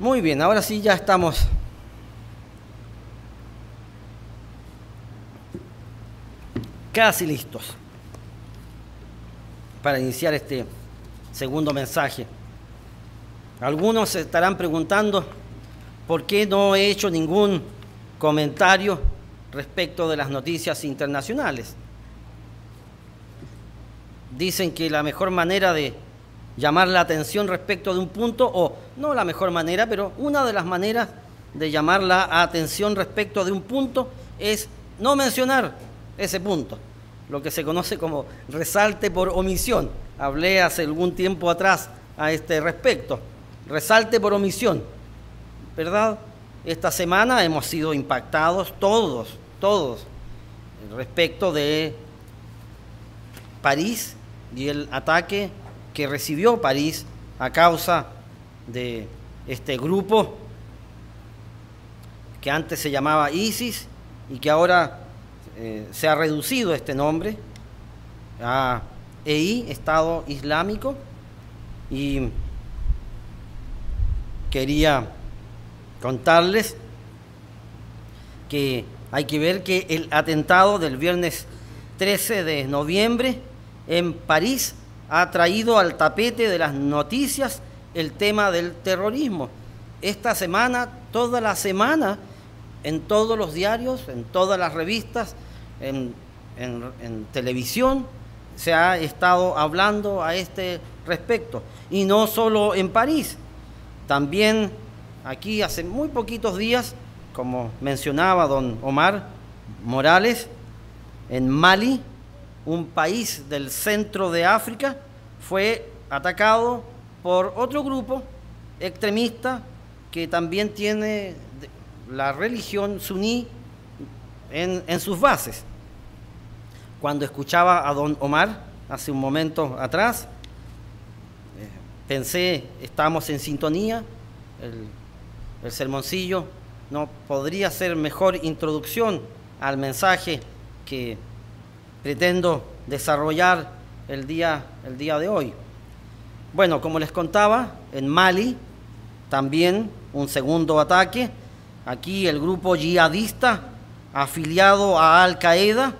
Muy bien, ahora sí ya estamos casi listos para iniciar este segundo mensaje. Algunos se estarán preguntando por qué no he hecho ningún comentario respecto de las noticias internacionales. Dicen que la mejor manera de llamar la atención respecto de un punto, o no la mejor manera, pero una de las maneras de llamar la atención respecto de un punto es no mencionar ese punto, lo que se conoce como resalte por omisión. Hablé hace algún tiempo atrás a este respecto, resalte por omisión, ¿verdad? Esta semana hemos sido impactados todos, respecto de París y el ataque que recibió París a causa de este grupo que antes se llamaba ISIS y que ahora se ha reducido este nombre a EI, Estado Islámico. Y quería contarles que hay que ver que el atentado del viernes 13 de noviembre en París ha traído al tapete de las noticias el tema del terrorismo. Esta semana, toda la semana, en todos los diarios, en todas las revistas, en televisión, se ha estado hablando a este respecto. Y no solo en París, también aquí hace muy poquitos días, como mencionaba don Omar Morales, en Mali, un país del centro de África, fue atacado por otro grupo extremista que también tiene la religión suní en sus bases. Cuando escuchaba a don Omar hace un momento atrás, pensé, estamos en sintonía, el sermoncillo no podría ser mejor introducción al mensaje que pretendo desarrollar el día de hoy. Bueno, como les contaba, en Mali también un segundo ataque. Aquí el grupo yihadista afiliado a Al-Qaeda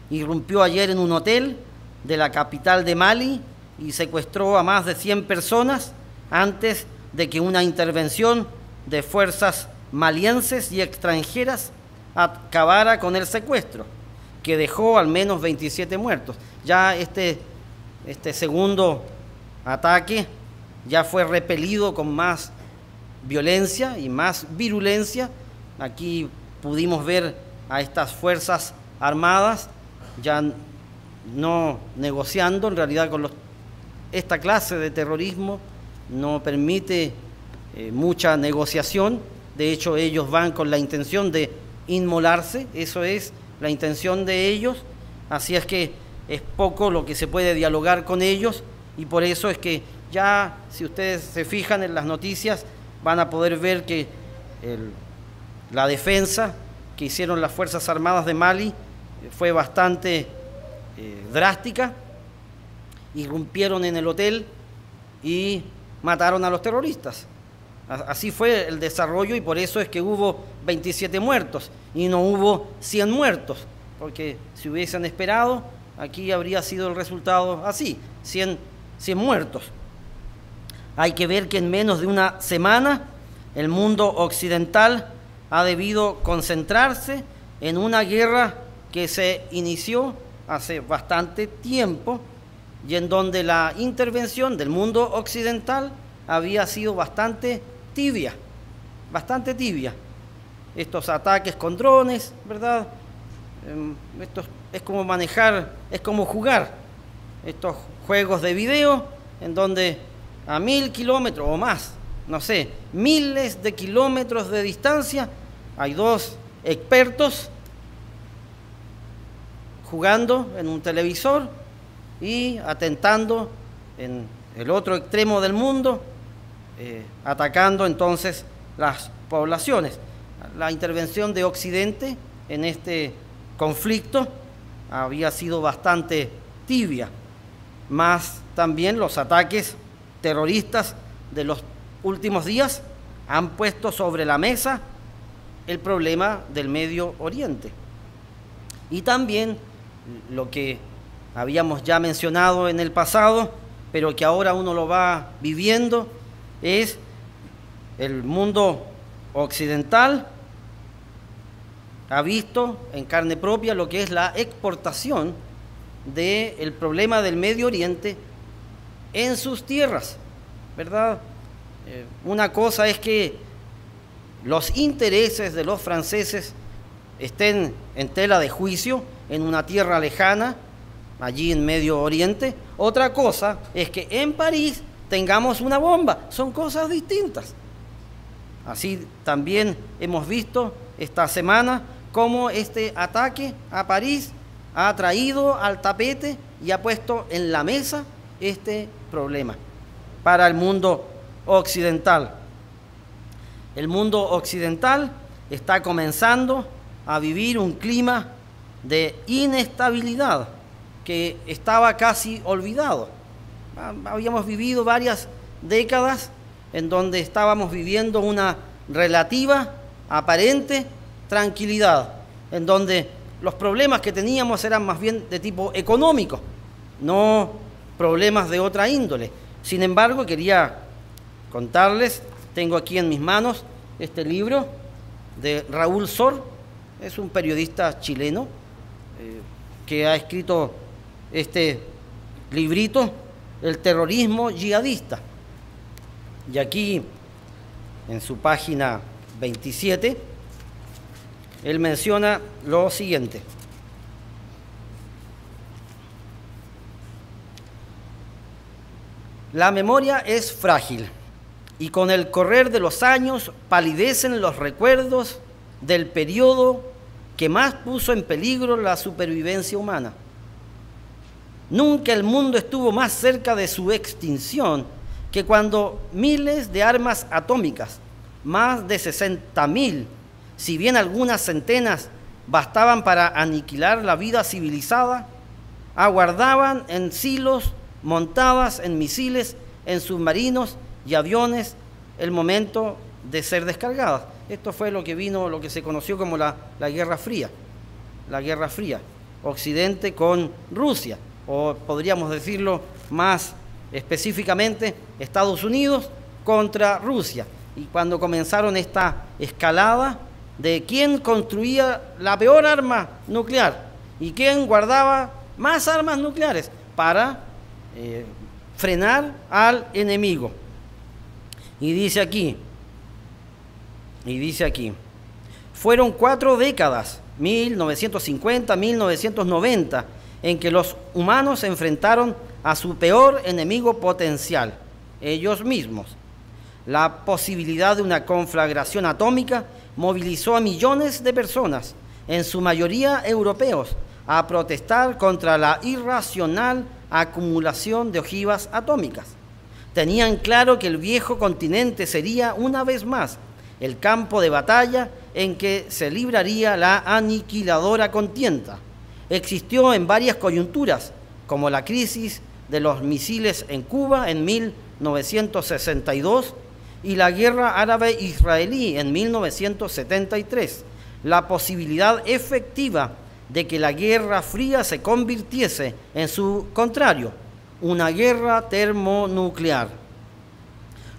irrumpió ayer en un hotel de la capital de Mali y secuestró a más de 100 personas antes de que una intervención de fuerzas malienses y extranjeras acabara con el secuestro, que dejó al menos 27 muertos. Ya este segundo ataque ya fue repelido con más violencia y más virulencia. Aquí pudimos ver a estas fuerzas armadas ya no negociando, en realidad con esta clase de terrorismo no permite mucha negociación. De hecho, ellos van con la intención de inmolarse, eso es la intención de ellos, así es que es poco lo que se puede dialogar con ellos, y por eso es que ya, si ustedes se fijan en las noticias, van a poder ver que la defensa que hicieron las Fuerzas Armadas de Mali fue bastante drástica. Irrumpieron en el hotel y mataron a los terroristas. Así fue el desarrollo, y por eso es que hubo 27 muertos y no hubo 100 muertos, porque si hubiesen esperado, aquí habría sido el resultado así, 100 muertos. Hay que ver que en menos de una semana el mundo occidental ha debido concentrarse en una guerra que se inició hace bastante tiempo y en donde la intervención del mundo occidental había sido bastante tibia. Estos ataques con drones, ¿verdad? Esto es como manejar, es como jugar estos juegos de video en donde a 1000 kilómetros o más, no sé, miles de kilómetros de distancia, hay dos expertos jugando en un televisor y atentando en el otro extremo del mundo, atacando entonces las poblaciones. La intervención de Occidente en este conflicto había sido bastante tibia, más también los ataques terroristas de los últimos días han puesto sobre la mesa el problema del Medio Oriente. Y también lo que habíamos ya mencionado en el pasado, pero que ahora uno lo va viviendo, es el mundo occidental ha visto en carne propia lo que es la exportación del problema del Medio Oriente en sus tierras, ¿verdad? Una cosa es que los intereses de los franceses estén en tela de juicio en una tierra lejana, allí en Medio Oriente. Otra cosa es que en París tengamos una bomba. Son cosas distintas. Así también hemos visto esta semana cómo este ataque a París ha traído al tapete y ha puesto en la mesa este problema para el mundo occidental. El mundo occidental está comenzando a vivir un clima de inestabilidad que estaba casi olvidado. Habíamos vivido varias décadas en donde estábamos viviendo una relativa, aparente tranquilidad, en donde los problemas que teníamos eran más bien de tipo económico, no problemas de otra índole. Sin embargo, quería contarles, tengo aquí en mis manos este libro de Raúl Sor, es un periodista chileno que ha escrito este librito, El terrorismo yihadista. Y aquí, en su página 27, él menciona lo siguiente: la memoria es frágil y con el correr de los años palidecen los recuerdos del periodo que más puso en peligro la supervivencia humana. Nunca el mundo estuvo más cerca de su extinción que cuando miles de armas atómicas, más de 60.000, si bien algunas centenas bastaban para aniquilar la vida civilizada, aguardaban en silos montadas en misiles, en submarinos y aviones el momento de ser descargadas. Esto fue lo que se conoció como la Guerra Fría. La Guerra Fría, Occidente con Rusia, o podríamos decirlo más específicamente, Estados Unidos contra Rusia. Y cuando comenzaron esta escalada de quién construía la peor arma nuclear y quién guardaba más armas nucleares para frenar al enemigo. Y dice aquí, fueron 4 décadas, 1950, 1990, en que los humanos se enfrentaron a su peor enemigo potencial, ellos mismos. La posibilidad de una conflagración atómica movilizó a millones de personas, en su mayoría europeos, a protestar contra la irracional acumulación de ojivas atómicas. Tenían claro que el viejo continente sería una vez más el campo de batalla en que se libraría la aniquiladora contienda. Existió en varias coyunturas, como la crisis de los misiles en Cuba en 1962 y la guerra árabe-israelí en 1973, la posibilidad efectiva de que la Guerra Fría se convirtiese en su contrario, una guerra termonuclear.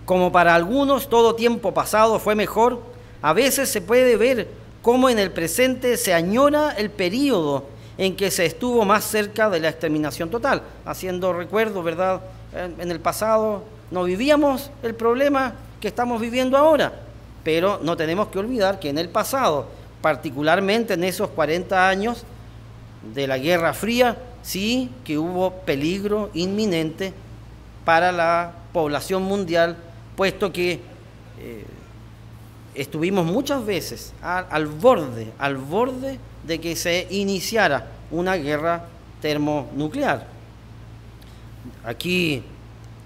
Como para algunos todo tiempo pasado fue mejor, a veces se puede ver cómo en el presente se añora el período en que se estuvo más cerca de la exterminación total. Haciendo recuerdo, ¿verdad? En el pasado no vivíamos el problema que estamos viviendo ahora, pero no tenemos que olvidar que en el pasado, particularmente en esos 40 años de la Guerra Fría, sí que hubo peligro inminente para la población mundial, puesto que estuvimos muchas veces al borde de que se iniciara una guerra termonuclear. Aquí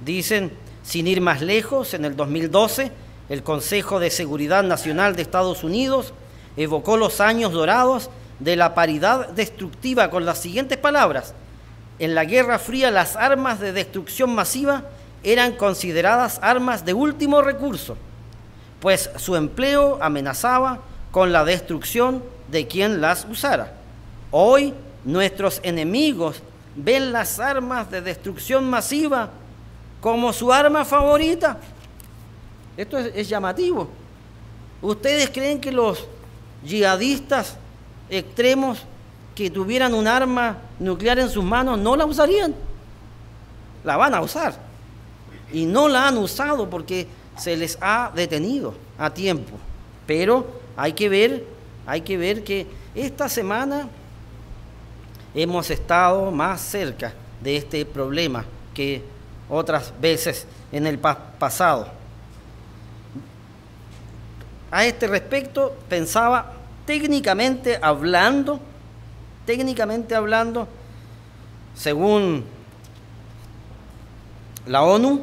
dicen, sin ir más lejos, en el 2012, el Consejo de Seguridad Nacional de Estados Unidos evocó los años dorados de la paridad destructiva con las siguientes palabras: en la Guerra Fría las armas de destrucción masiva eran consideradas armas de último recurso. pues su empleo amenazaba con la destrucción de quien las usara. Hoy nuestros enemigos ven las armas de destrucción masiva como su arma favorita. Esto es llamativo. ¿Ustedes creen que los yihadistas extremos que tuvieran un arma nuclear en sus manos no la usarían? La van a usar. Y no la han usado porque se les ha detenido a tiempo. Pero hay que ver que esta semana hemos estado más cerca de este problema que otras veces en el pasado. A este respecto pensaba, técnicamente hablando, según la ONU,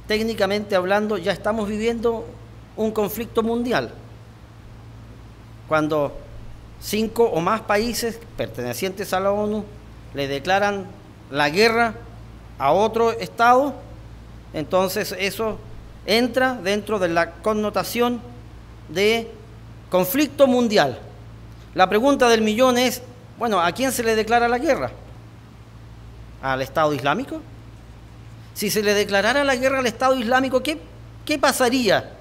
técnicamente hablando, ya estamos viviendo un conflicto mundial. Cuando 5 o más países pertenecientes a la ONU le declaran la guerra a otro Estado, entonces eso entra dentro de la connotación de conflicto mundial. La pregunta del millón es, bueno, ¿a quién se le declara la guerra? ¿Al Estado Islámico? Si se le declarara la guerra al Estado Islámico, ¿qué pasaría?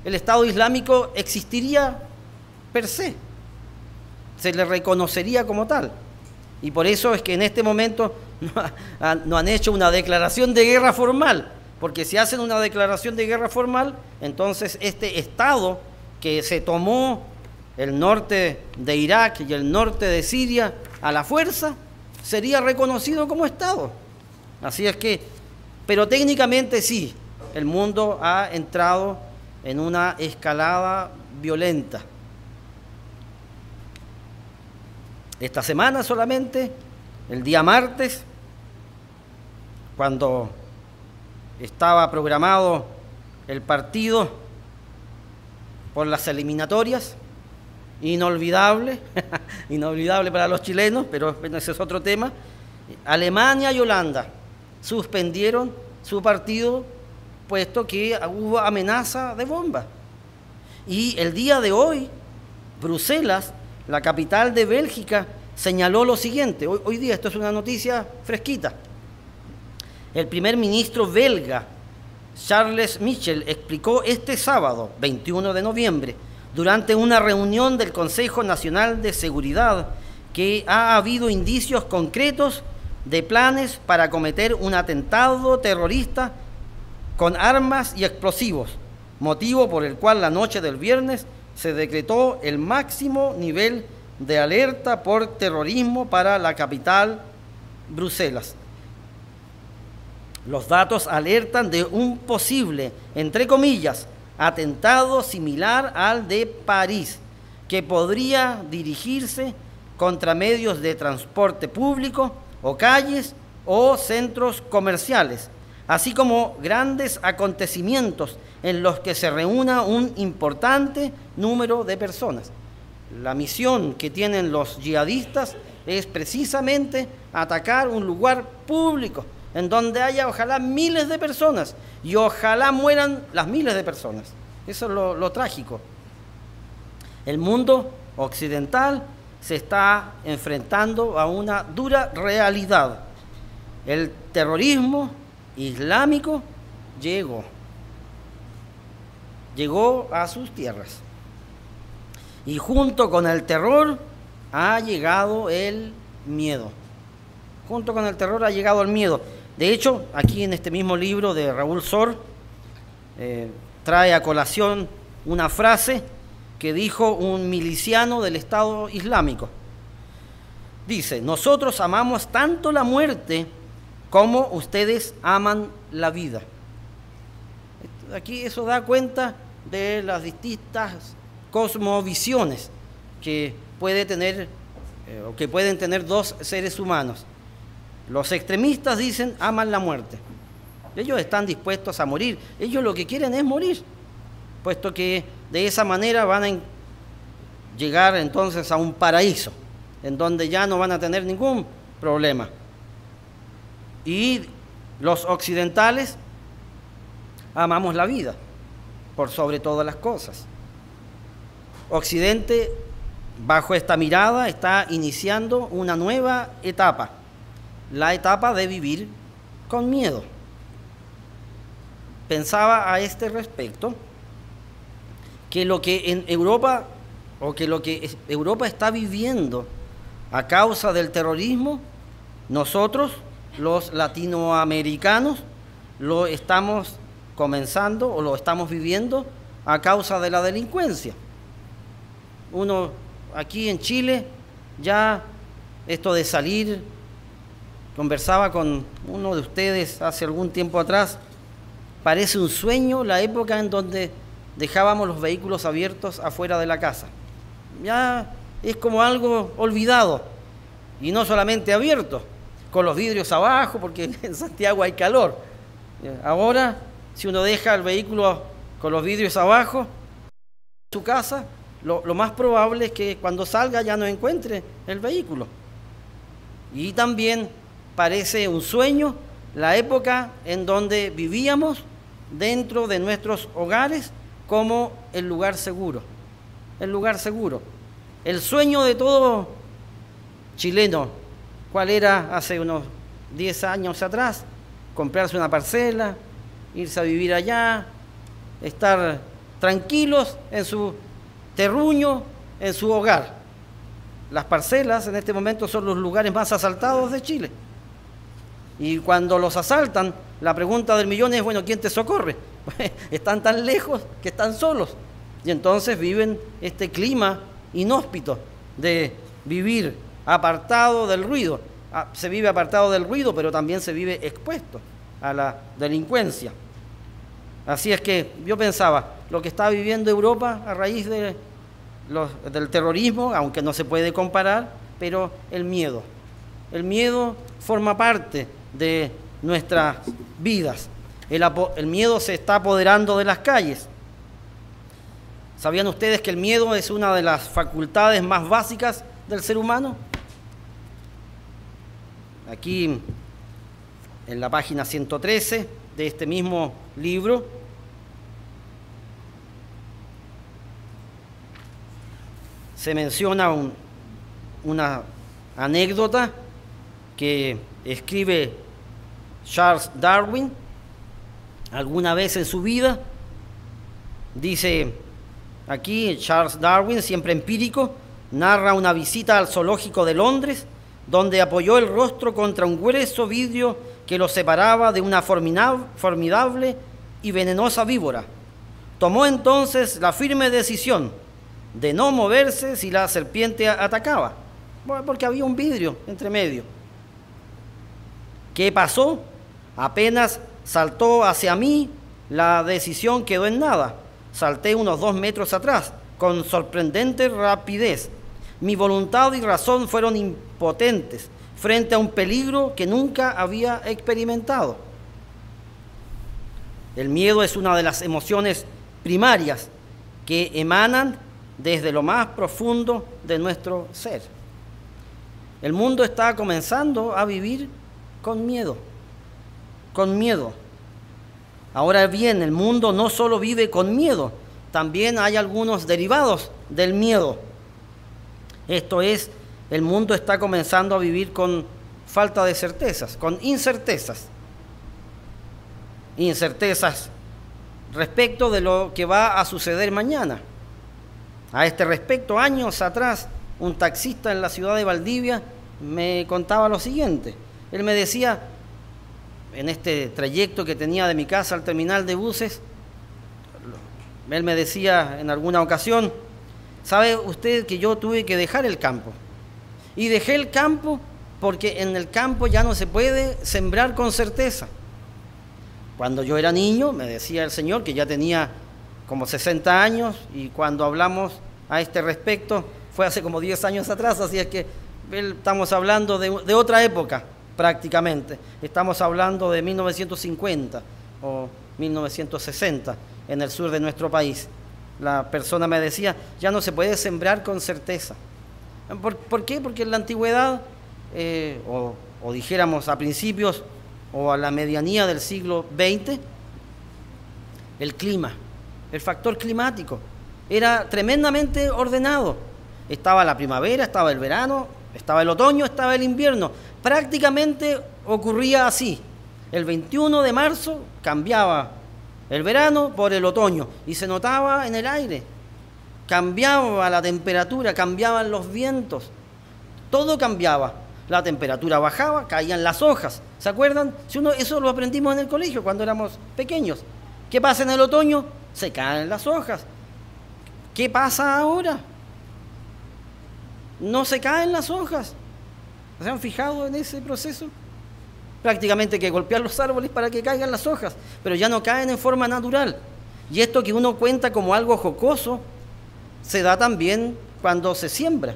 ¿El Estado Islámico existiría per se? Se le reconocería como tal. Y por eso es que en este momento no han hecho una declaración de guerra formal, porque si hacen una declaración de guerra formal, entonces este Estado que se tomó el norte de Irak y el norte de Siria a la fuerza, sería reconocido como Estado. Así es que, pero técnicamente sí, el mundo ha entrado en una escalada violenta. Esta semana solamente, el día martes, cuando estaba programado el partido por las eliminatorias, inolvidable, inolvidable para los chilenos, pero ese es otro tema. Alemania y Holanda suspendieron su partido puesto que hubo amenaza de bomba. Y el día de hoy, Bruselas, la capital de Bélgica, señaló lo siguiente. Hoy día, esto es una noticia fresquita. El primer ministro belga, Charles Michel, explicó este sábado, 21 de noviembre, durante una reunión del Consejo Nacional de Seguridad, que ha habido indicios concretos de planes para cometer un atentado terrorista con armas y explosivos, motivo por el cual la noche del viernes se decretó el máximo nivel de alerta por terrorismo para la capital, Bruselas. Los datos alertan de un posible, entre comillas, atentado similar al de París, que podría dirigirse contra medios de transporte público o calles o centros comerciales, así como grandes acontecimientos en los que se reúna un importante número de personas. La misión que tienen los yihadistas es precisamente atacar un lugar público en donde haya ojalá miles de personas y ojalá mueran las miles de personas. Eso es lo trágico. El mundo occidental se está enfrentando a una dura realidad. El terrorismo islámico llegó a sus tierras. Y junto con el terror ha llegado el miedo. Junto con el terror ha llegado el miedo. De hecho, aquí en este mismo libro de Raúl Sor, trae a colación una frase que dijo un miliciano del Estado Islámico. Dice: nosotros amamos tanto la muerte como ustedes aman la vida. Aquí eso da cuenta de las distintas cosmovisiones que pueden tener dos seres humanos. Los extremistas dicen aman la muerte. Ellos están dispuestos a morir. Ellos lo que quieren es morir, puesto que de esa manera van a llegar entonces a un paraíso, en donde ya no van a tener ningún problema. Y los occidentales amamos la vida. por sobre todas las cosas. Occidente, bajo esta mirada, está iniciando una nueva etapa, la etapa de vivir con miedo. Pensaba a este respecto que lo que en Europa, o que lo que Europa está viviendo a causa del terrorismo, nosotros, los latinoamericanos, lo estamos comenzando o lo estamos viviendo a causa de la delincuencia. Uno aquí en Chile, ya esto de salir, conversaba con uno de ustedes hace algún tiempo atrás, parece un sueño la época en donde dejábamos los vehículos abiertos afuera de la casa. Ya es como algo olvidado, y no solamente abiertos, con los vidrios abajo, porque en Santiago hay calor. Ahora, si uno deja el vehículo con los vidrios abajo en su casa, lo más probable es que cuando salga ya no encuentre el vehículo. Y también parece un sueño la época en donde vivíamos dentro de nuestros hogares como el lugar seguro. El lugar seguro. El sueño de todo chileno, ¿cuál era hace unos 10 años atrás? Comprarse una parcela, irse a vivir allá, estar tranquilos en su terruño, en su hogar. Las parcelas en este momento son los lugares más asaltados de Chile. Y cuando los asaltan, la pregunta del millón es, bueno, ¿quién te socorre? Están tan lejos que están solos. Y entonces viven este clima inhóspito de vivir apartado del ruido. Se vive apartado del ruido, pero también se vive expuesto a la delincuencia. Así es que yo pensaba, lo que está viviendo Europa a raíz del terrorismo, aunque no se puede comparar, pero el miedo forma parte de nuestras vidas. El miedo se está apoderando de las calles. ¿Sabían ustedes que el miedo es una de las facultades más básicas del ser humano? Aquí, en la página 113 de este mismo libro, se menciona una anécdota que escribe Charles Darwin alguna vez en su vida. Dice aquí Charles Darwin, siempre empírico, narra una visita al zoológico de Londres, donde apoyó el rostro contra un grueso vidrio que lo separaba de una formidable y venenosa víbora. Tomó entonces la firme decisión de no moverse si la serpiente atacaba, porque había un vidrio entre medio. ¿Qué pasó? Apenas saltó hacia mí, la decisión quedó en nada. Salté unos 2 metros atrás, con sorprendente rapidez. Mi voluntad y razón fueron impotentes frente a un peligro que nunca había experimentado. El miedo es una de las emociones primarias que emanan desde lo más profundo de nuestro ser. El mundo está comenzando a vivir con miedo, con miedo. Ahora bien, el mundo no solo vive con miedo, también hay algunos derivados del miedo. Esto es, el mundo está comenzando a vivir con falta de certezas, con incertezas. Incertezas respecto de lo que va a suceder mañana. A este respecto, años atrás, un taxista en la ciudad de Valdivia me contaba lo siguiente. Él me decía, en este trayecto que tenía de mi casa al terminal de buses, él me decía en alguna ocasión, ¿sabe usted que yo tuve que dejar el campo? Y dejé el campo porque en el campo ya no se puede sembrar con certeza. Cuando yo era niño, me decía el Señor, que ya tenía como 60 años, y cuando hablamos a este respecto fue hace como 10 años atrás, así es que estamos hablando de otra época prácticamente. Estamos hablando de 1950 o 1960 en el sur de nuestro país. La persona me decía, ya no se puede sembrar con certeza. ¿Por qué? Porque en la antigüedad, o dijéramos a principios o a la medianía del siglo XX, el clima el factor climático. Era tremendamente ordenado. Estaba la primavera, estaba el verano, estaba el otoño, estaba el invierno. Prácticamente ocurría así. El 21 de marzo cambiaba el verano por el otoño y se notaba en el aire. Cambiaba la temperatura, cambiaban los vientos. Todo cambiaba. La temperatura bajaba, caían las hojas. ¿Se acuerdan? Eso lo aprendimos en el colegio cuando éramos pequeños. ¿Qué pasa en el otoño? Se caen las hojas. ¿Qué pasa ahora? No se caen las hojas. ¿Se han fijado en ese proceso? Prácticamente hay que golpear los árboles para que caigan las hojas, pero ya no caen en forma natural. Y esto que uno cuenta como algo jocoso, se da también cuando se siembra.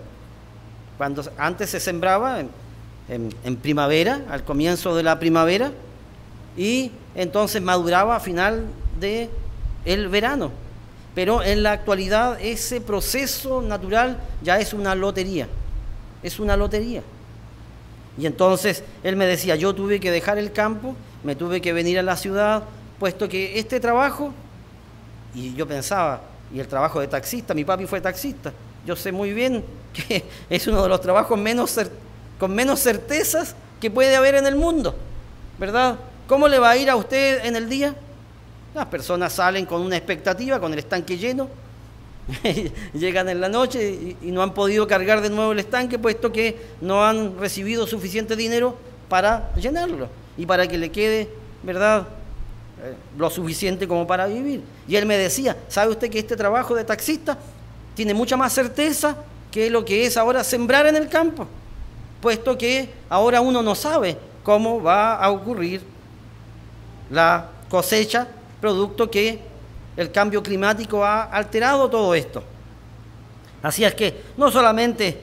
Cuando antes se sembraba en primavera, al comienzo de la primavera, y entonces maduraba a final del verano. Pero en la actualidad ese proceso natural ya es una lotería. Es una lotería. Y entonces él me decía, yo tuve que dejar el campo, me tuve que venir a la ciudad, puesto que este trabajo, y yo pensaba, y el trabajo de taxista, mi papi fue taxista, yo sé muy bien que es uno de los trabajos con menos certezas que puede haber en el mundo, ¿verdad? ¿Cómo le va a ir a usted en el día? Las personas salen con una expectativa, con el estanque lleno, llegan en la noche y no han podido cargar de nuevo el estanque, puesto que no han recibido suficiente dinero para llenarlo y para que le quede, ¿verdad?, lo suficiente como para vivir. Y él me decía, ¿sabe usted que este trabajo de taxista tiene mucha más certeza que lo que es ahora sembrar en el campo? Puesto que ahora uno no sabe cómo va a ocurrir la cosecha, producto que el cambio climático ha alterado todo esto. Así es que no solamente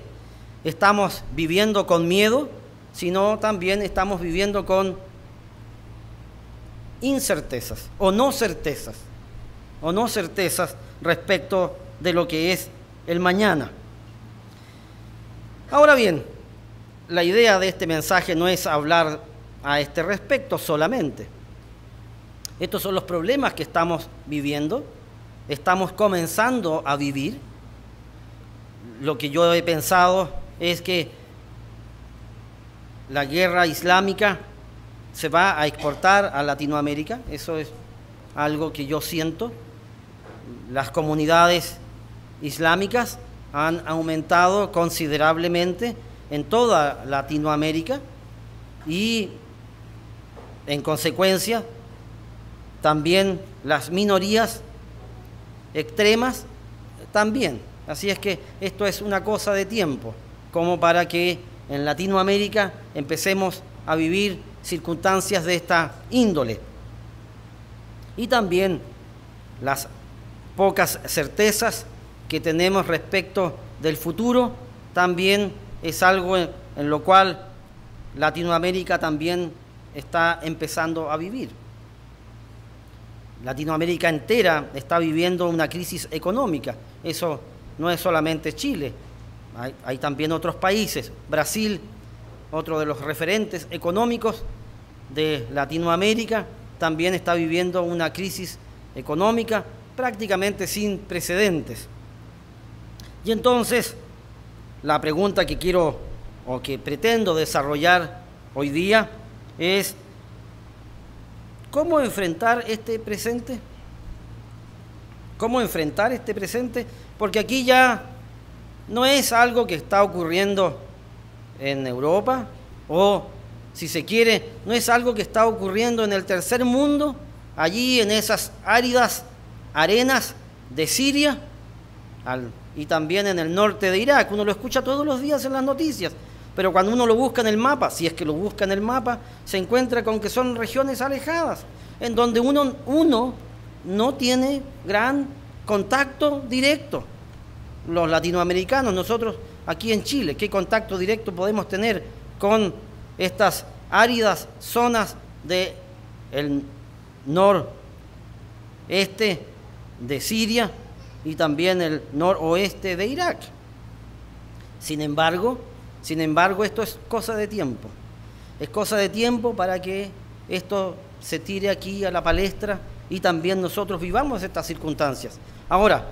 estamos viviendo con miedo, sino también estamos viviendo con incertezas o no certezas respecto de lo que es el mañana. Ahora bien, la idea de este mensaje no es hablar a este respecto solamente. Estos son los problemas que estamos viviendo, estamos comenzando a vivir. Lo que yo he pensado es que la guerra islámica se va a exportar a Latinoamérica, eso es algo que yo siento. Las comunidades islámicas han aumentado considerablemente en toda Latinoamérica y, en consecuencia, también las minorías extremas también. Así es que esto es una cosa de tiempo, como para que en Latinoamérica empecemos a vivir circunstancias de esta índole. Y también las pocas certezas que tenemos respecto del futuro también es algo en lo cual Latinoamérica también está empezando a vivir. Latinoamérica entera está viviendo una crisis económica. Eso no es solamente Chile, hay también otros países. Brasil, otro de los referentes económicos de Latinoamérica, también está viviendo una crisis económica prácticamente sin precedentes. Y entonces, la pregunta que quiero o que pretendo desarrollar hoy día es: ¿cómo enfrentar este presente? ¿Cómo enfrentar este presente? Porque aquí ya no es algo que está ocurriendo en Europa, o, si se quiere, no es algo que está ocurriendo en el tercer mundo, allí en esas áridas arenas de Siria, y también en el norte de Irak. Uno lo escucha todos los días en las noticias, pero cuando uno lo busca en el mapa, si es que lo busca en el mapa, se encuentra con que son regiones alejadas, en donde uno no tiene gran contacto directo. Los latinoamericanos, nosotros aquí en Chile, ¿qué contacto directo podemos tener con estas áridas zonas del noreste de Siria y también el noroeste de Irak? Sin embargo, esto es cosa de tiempo. Es cosa de tiempo para que esto se tire aquí a la palestra y también nosotros vivamos estas circunstancias. Ahora,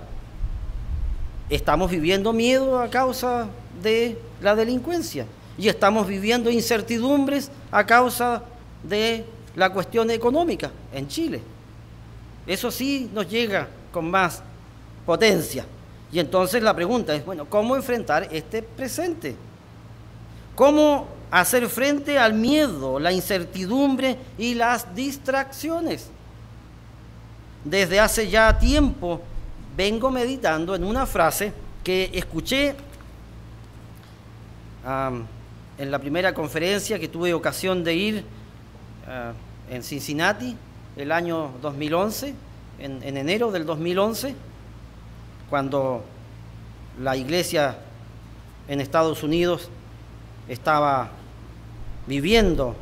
estamos viviendo miedo a causa de la delincuencia y estamos viviendo incertidumbres a causa de la cuestión económica en Chile. Eso sí nos llega con más potencia. Y entonces la pregunta es, bueno, ¿cómo enfrentar este presente? ¿Cómo hacer frente al miedo, la incertidumbre y las distracciones? Desde hace ya tiempo vengo meditando en una frase que escuché en la primera conferencia que tuve ocasión de ir en Cincinnati el año 2011, en enero del 2011, cuando la iglesia en Estados Unidos estaba viviendo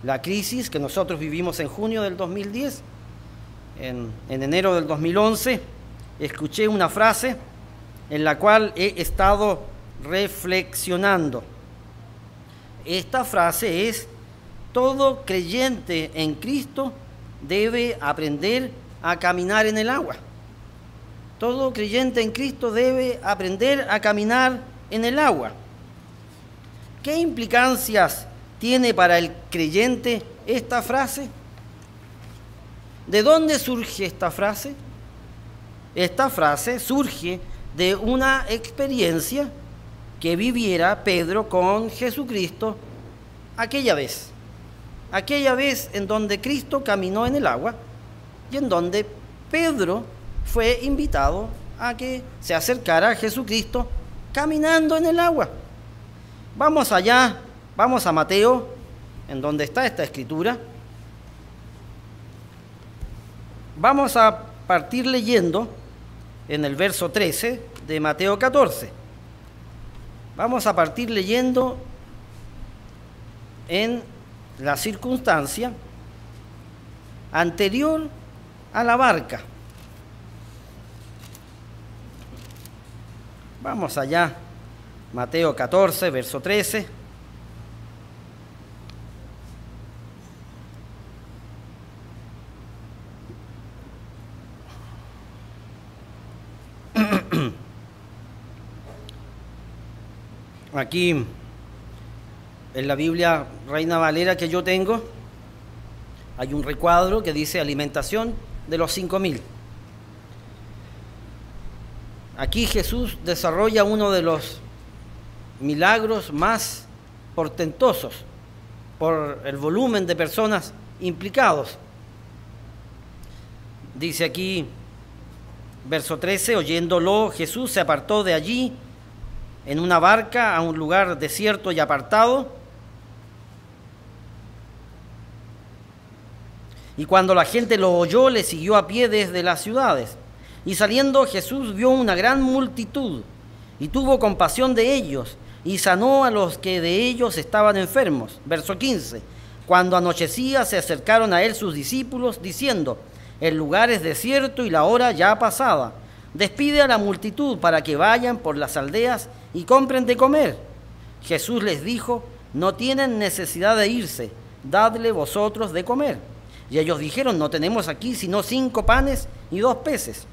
la crisis que nosotros vivimos en junio del 2010. En enero del 2011 escuché una frase en la cual he estado reflexionando. Esta frase es: todo creyente en Cristo debe aprender a caminar en el agua. Todo creyente en Cristo debe aprender a caminar en el agua. ¿Qué implicancias tiene para el creyente esta frase? ¿De dónde surge esta frase? Esta frase surge de una experiencia que viviera Pedro con Jesucristo aquella vez en donde Cristo caminó en el agua y en donde Pedro fue invitado a que se acercara a Jesucristo caminando en el agua. Vamos allá, vamos a Mateo, en donde está esta escritura. Vamos a partir leyendo en el verso 13 de Mateo 14. Vamos a partir leyendo en la circunstancia anterior a la barca. Vamos allá, Mateo 14, verso 13. Aquí en la Biblia Reina Valera que yo tengo hay un recuadro que dice alimentación de los 5.000. Aquí Jesús desarrolla uno de los milagros más portentosos por el volumen de personas implicados. Dice aquí, verso 13, oyéndolo, Jesús se apartó de allí en una barca a un lugar desierto y apartado. Y cuando la gente lo oyó, le siguió a pie desde las ciudades. Y saliendo Jesús vio una gran multitud y tuvo compasión de ellos y sanó a los que de ellos estaban enfermos. Verso 15. Cuando anochecía se acercaron a él sus discípulos diciendo: el lugar es desierto y la hora ya pasada. Despide a la multitud para que vayan por las aldeas y compren de comer. Jesús les dijo: no tienen necesidad de irse, dadle vosotros de comer. Y ellos dijeron: no tenemos aquí sino 5 panes y 2 peces.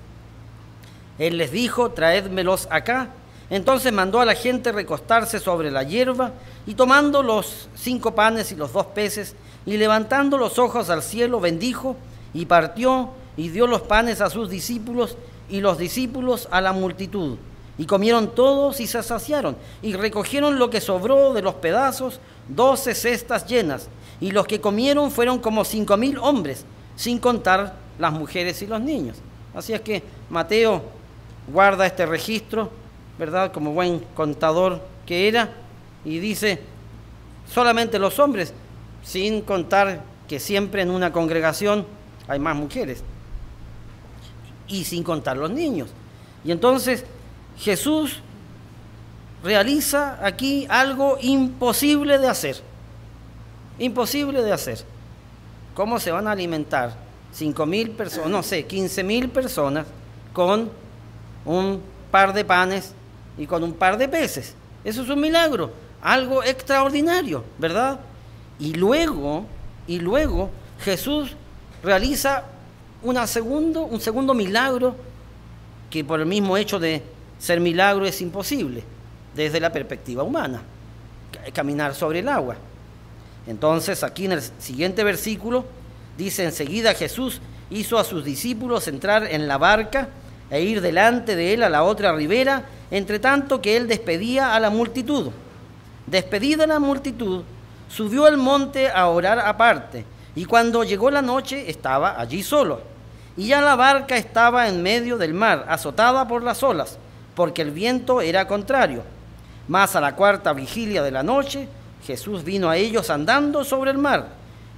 Él les dijo: traédmelos acá. Entonces mandó a la gente recostarse sobre la hierba, y tomando los 5 panes y los 2 peces, y levantando los ojos al cielo, bendijo, y partió, y dio los panes a sus discípulos, y los discípulos a la multitud. Y comieron todos y se saciaron, y recogieron lo que sobró de los pedazos, 12 cestas llenas. Y los que comieron fueron como 5.000 hombres, sin contar las mujeres y los niños. Así es que Mateo guarda este registro, ¿verdad?, como buen contador que era, y dice solamente los hombres, sin contar que siempre en una congregación hay más mujeres, y sin contar los niños. Y entonces Jesús realiza aquí algo imposible de hacer. Imposible de hacer. ¿Cómo se van a alimentar 5.000 personas, no sé, 15.000 personas con un par de panes y con un par de peces? Eso es un milagro, algo extraordinario, ¿verdad? Y luego Jesús realiza un segundo milagro que por el mismo hecho de ser milagro es imposible desde la perspectiva humana, caminar sobre el agua. Entonces aquí en el siguiente versículo dice: enseguida Jesús hizo a sus discípulos entrar en la barca e ir delante de él a la otra ribera, entre tanto que él despedía a la multitud. Despedida la multitud, subió al monte a orar aparte, y cuando llegó la noche estaba allí solo. Y ya la barca estaba en medio del mar, azotada por las olas, porque el viento era contrario. Mas a la cuarta vigilia de la noche, Jesús vino a ellos andando sobre el mar,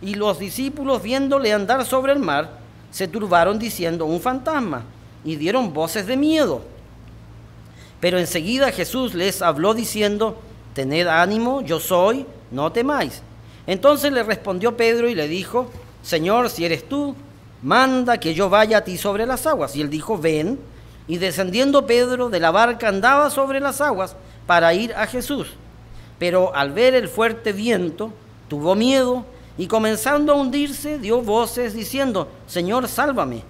y los discípulos, viéndole andar sobre el mar, se turbaron diciendo: un fantasma, y dieron voces de miedo. Pero enseguida Jesús les habló diciendo: tened ánimo, yo soy, no temáis. Entonces le respondió Pedro y le dijo: Señor, si eres tú, manda que yo vaya a ti sobre las aguas. Y él dijo: ven. Y descendiendo Pedro de la barca andaba sobre las aguas para ir a Jesús. Pero al ver el fuerte viento, tuvo miedo y comenzando a hundirse, dio voces diciendo: Señor, sálvame.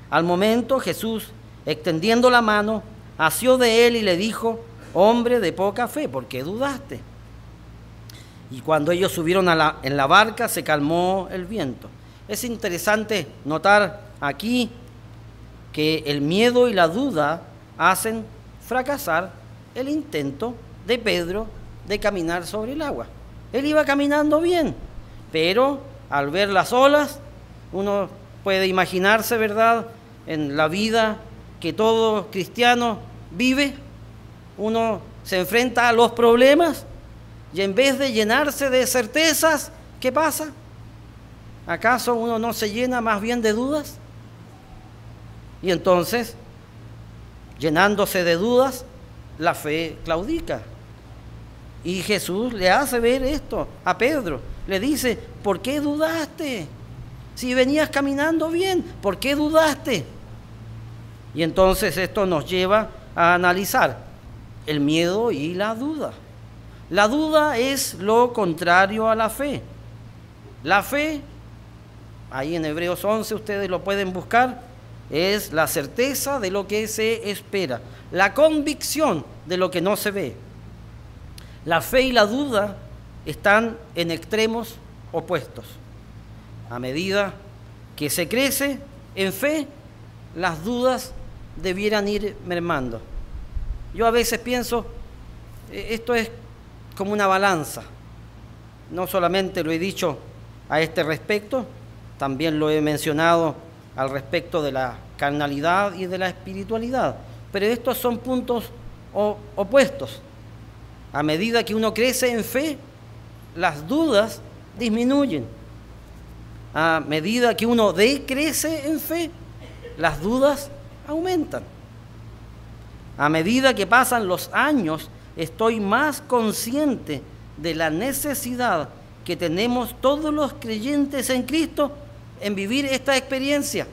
Al momento Jesús, extendiendo la mano, asió de él y le dijo: hombre de poca fe, ¿por qué dudaste? Y cuando ellos subieron en la barca, se calmó el viento. Es interesante notar aquí que el miedo y la duda hacen fracasar el intento de Pedro de caminar sobre el agua. Él iba caminando bien, pero al ver las olas, uno puede imaginarse, ¿verdad?, en la vida que todo cristiano vive, uno se enfrenta a los problemas y en vez de llenarse de certezas, ¿qué pasa? ¿Acaso uno no se llena más bien de dudas? Y entonces, llenándose de dudas, la fe claudica. Y Jesús le hace ver esto a Pedro. Le dice: ¿por qué dudaste? Si venías caminando bien, ¿por qué dudaste? Y entonces esto nos lleva a analizar el miedo y la duda. La duda es lo contrario a la fe. La fe, ahí en Hebreos 11 ustedes lo pueden buscar, es la certeza de lo que se espera, la convicción de lo que no se ve. La fe y la duda están en extremos opuestos. A medida que se crece en fe, las dudas debieran ir mermando. Yo a veces pienso, esto es como una balanza. No solamente lo he dicho a este respecto, también lo he mencionado al respecto de la carnalidad y de la espiritualidad. Pero estos son puntos opuestos. A medida que uno crece en fe, las dudas disminuyen. A medida que uno decrece en fe, las dudas aumentan. A medida que pasan los años, estoy más consciente de la necesidad que tenemos todos los creyentes en Cristo en vivir esta experiencia.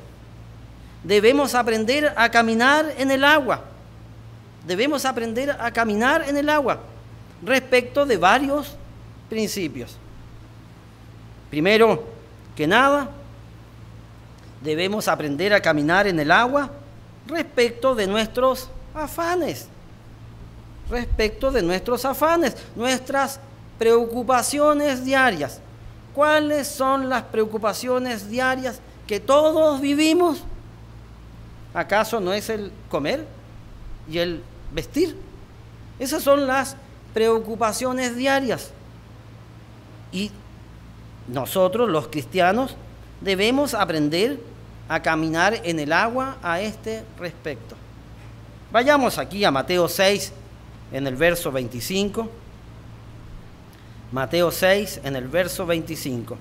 Debemos aprender a caminar en el agua. Debemos aprender a caminar en el agua respecto de varios principios. Primero que nada, debemos aprender a caminar en el agua respecto de nuestros afanes. Respecto de nuestros afanes, nuestras preocupaciones diarias. ¿Cuáles son las preocupaciones diarias que todos vivimos? ¿Acaso no es el comer y el vestir? Esas son las preocupaciones diarias. Y nosotros, los cristianos, debemos aprender a caminar en el agua a este respecto. Vayamos aquí a Mateo 6, en el verso 25. Mateo 6, en el verso 25.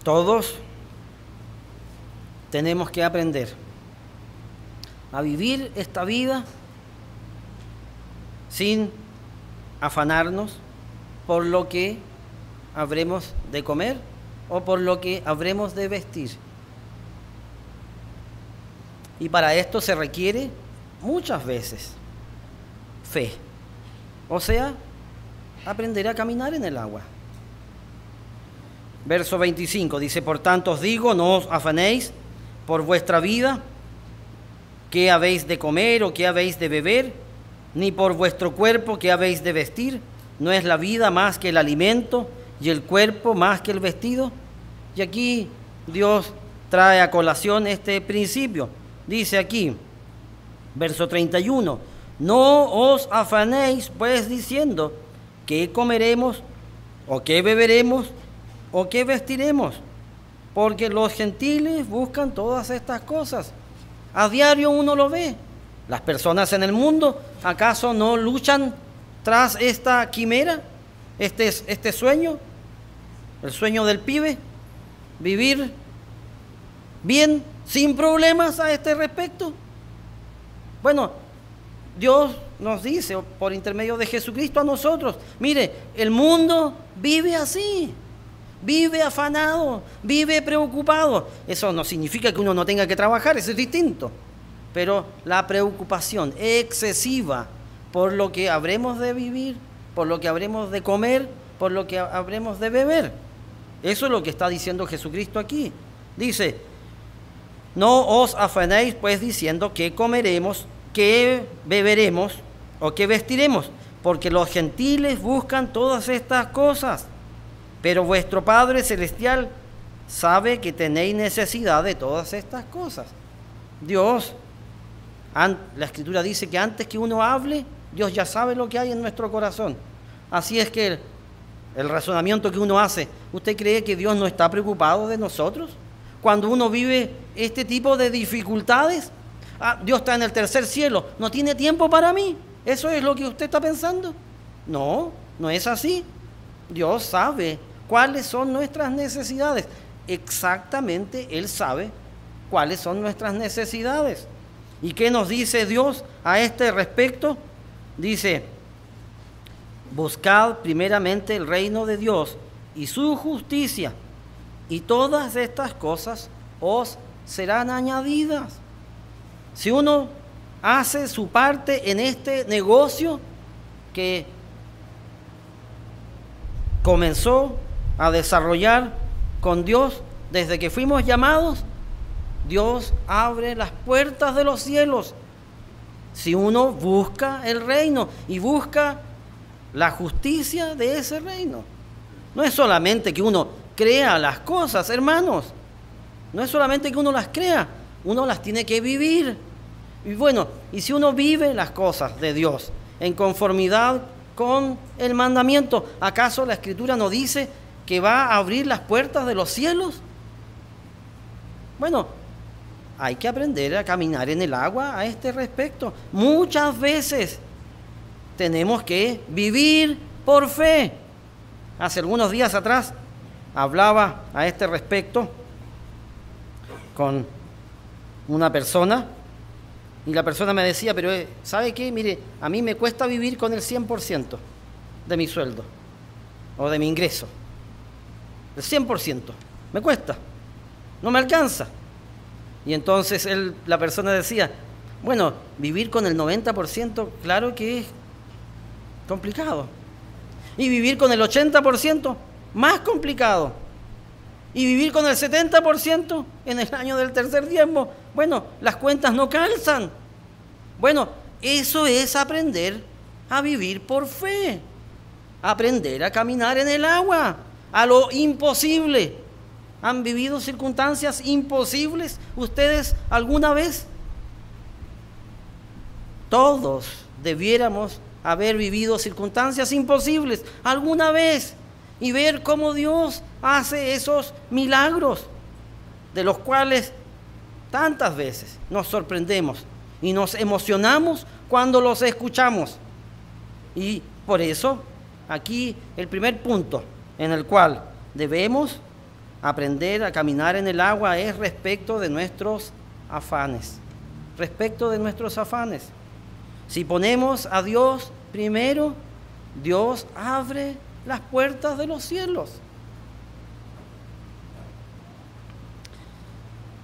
Todos tenemos que aprender a vivir esta vida sin afanarnos por lo que habremos de comer o por lo que habremos de vestir. Y para esto se requiere muchas veces fe. O sea, aprender a caminar en el agua. Verso 25 dice: por tanto os digo, no os afanéis por vuestra vida, qué habéis de comer o qué habéis de beber, ni por vuestro cuerpo, qué habéis de vestir. ¿No es la vida más que el alimento y el cuerpo más que el vestido? Y aquí Dios trae a colación este principio. Dice aquí, verso 31, no os afanéis pues diciendo, ¿qué comeremos o qué beberemos o qué vestiremos? Porque los gentiles buscan todas estas cosas. A diario uno lo ve. Las personas en el mundo, ¿acaso no luchan tras esta quimera, este sueño, el sueño del pibe? Vivir bien, sin problemas a este respecto. Bueno, Dios nos dice por intermedio de Jesucristo a nosotros, mire, el mundo vive así, vive afanado, vive preocupado. Eso no significa que uno no tenga que trabajar, eso es distinto. Pero la preocupación excesiva por lo que habremos de vivir, por lo que habremos de comer, por lo que habremos de beber. Eso es lo que está diciendo Jesucristo aquí. Dice, no os afanéis pues diciendo qué comeremos, qué beberemos o qué vestiremos, porque los gentiles buscan todas estas cosas. Pero vuestro Padre Celestial sabe que tenéis necesidad de todas estas cosas. Dios, la Escritura dice que antes que uno hable, Dios ya sabe lo que hay en nuestro corazón. Así es que el razonamiento que uno hace, ¿usted cree que Dios no está preocupado de nosotros? Cuando uno vive este tipo de dificultades, Dios está en el tercer cielo, no tiene tiempo para mí. ¿Eso es lo que usted está pensando? No, no es así. Dios sabe cuáles son nuestras necesidades. Exactamente, Él sabe cuáles son nuestras necesidades. ¿Y qué nos dice Dios a este respecto? Dice, buscad primeramente el reino de Dios y su justicia, y todas estas cosas os serán añadidas. Si uno hace su parte en este negocio que comenzó a desarrollar con Dios desde que fuimos llamados, Dios abre las puertas de los cielos. Si uno busca el reino y busca la justicia de ese reino. No es solamente que uno crea las cosas, hermanos. No es solamente que uno las crea, uno las tiene que vivir. Y bueno, y si uno vive las cosas de Dios en conformidad con el mandamiento, ¿acaso la Escritura no dice que va a abrir las puertas de los cielos? Bueno, hay que aprender a caminar en el agua a este respecto. Muchas veces tenemos que vivir por fe. Hace algunos días atrás hablaba a este respecto con una persona y la persona me decía, pero ¿sabe qué? Mire, a mí me cuesta vivir con el 100% de mi sueldo o de mi ingreso. El 100%. Me cuesta. No me alcanza. Y entonces la persona decía, bueno, vivir con el 90%, claro que es complicado. Y vivir con el 80%, más complicado. Y vivir con el 70% en el año del tercer diezmo, bueno, las cuentas no calzan. Bueno, eso es aprender a vivir por fe. Aprender a caminar en el agua, a lo imposible. ¿Han vivido circunstancias imposibles ustedes alguna vez? Todos debiéramos haber vivido circunstancias imposibles alguna vez y ver cómo Dios hace esos milagros de los cuales tantas veces nos sorprendemos y nos emocionamos cuando los escuchamos. Y por eso aquí el primer punto en el cual debemos aprender a caminar en el agua es respecto de nuestros afanes. Respecto de nuestros afanes. Si ponemos a Dios primero, Dios abre las puertas de los cielos.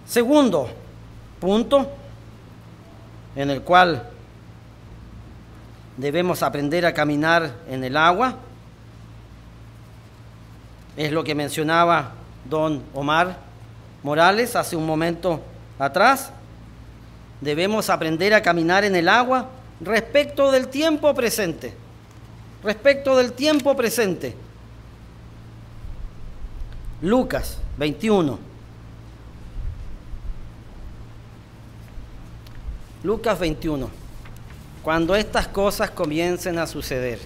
Segundo punto, en el cual debemos aprender a caminar en el agua. Es lo que mencionaba don Omar Morales hace un momento atrás. Debemos aprender a caminar en el agua respecto del tiempo presente. Respecto del tiempo presente. Lucas 21. Lucas 21. Cuando estas cosas comiencen a suceder,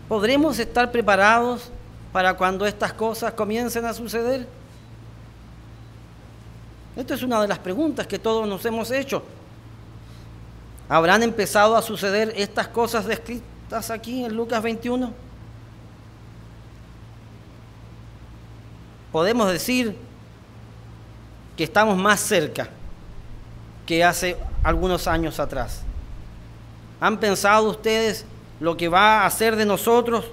¿podremos estar preparados para cuando estas cosas comiencen a suceder? Esta es una de las preguntas que todos nos hemos hecho. ¿Habrán empezado a suceder estas cosas descritas aquí en Lucas 21? Podemos decir que estamos más cerca que hace algunos años atrás. ¿Han pensado ustedes lo que va a hacer de nosotros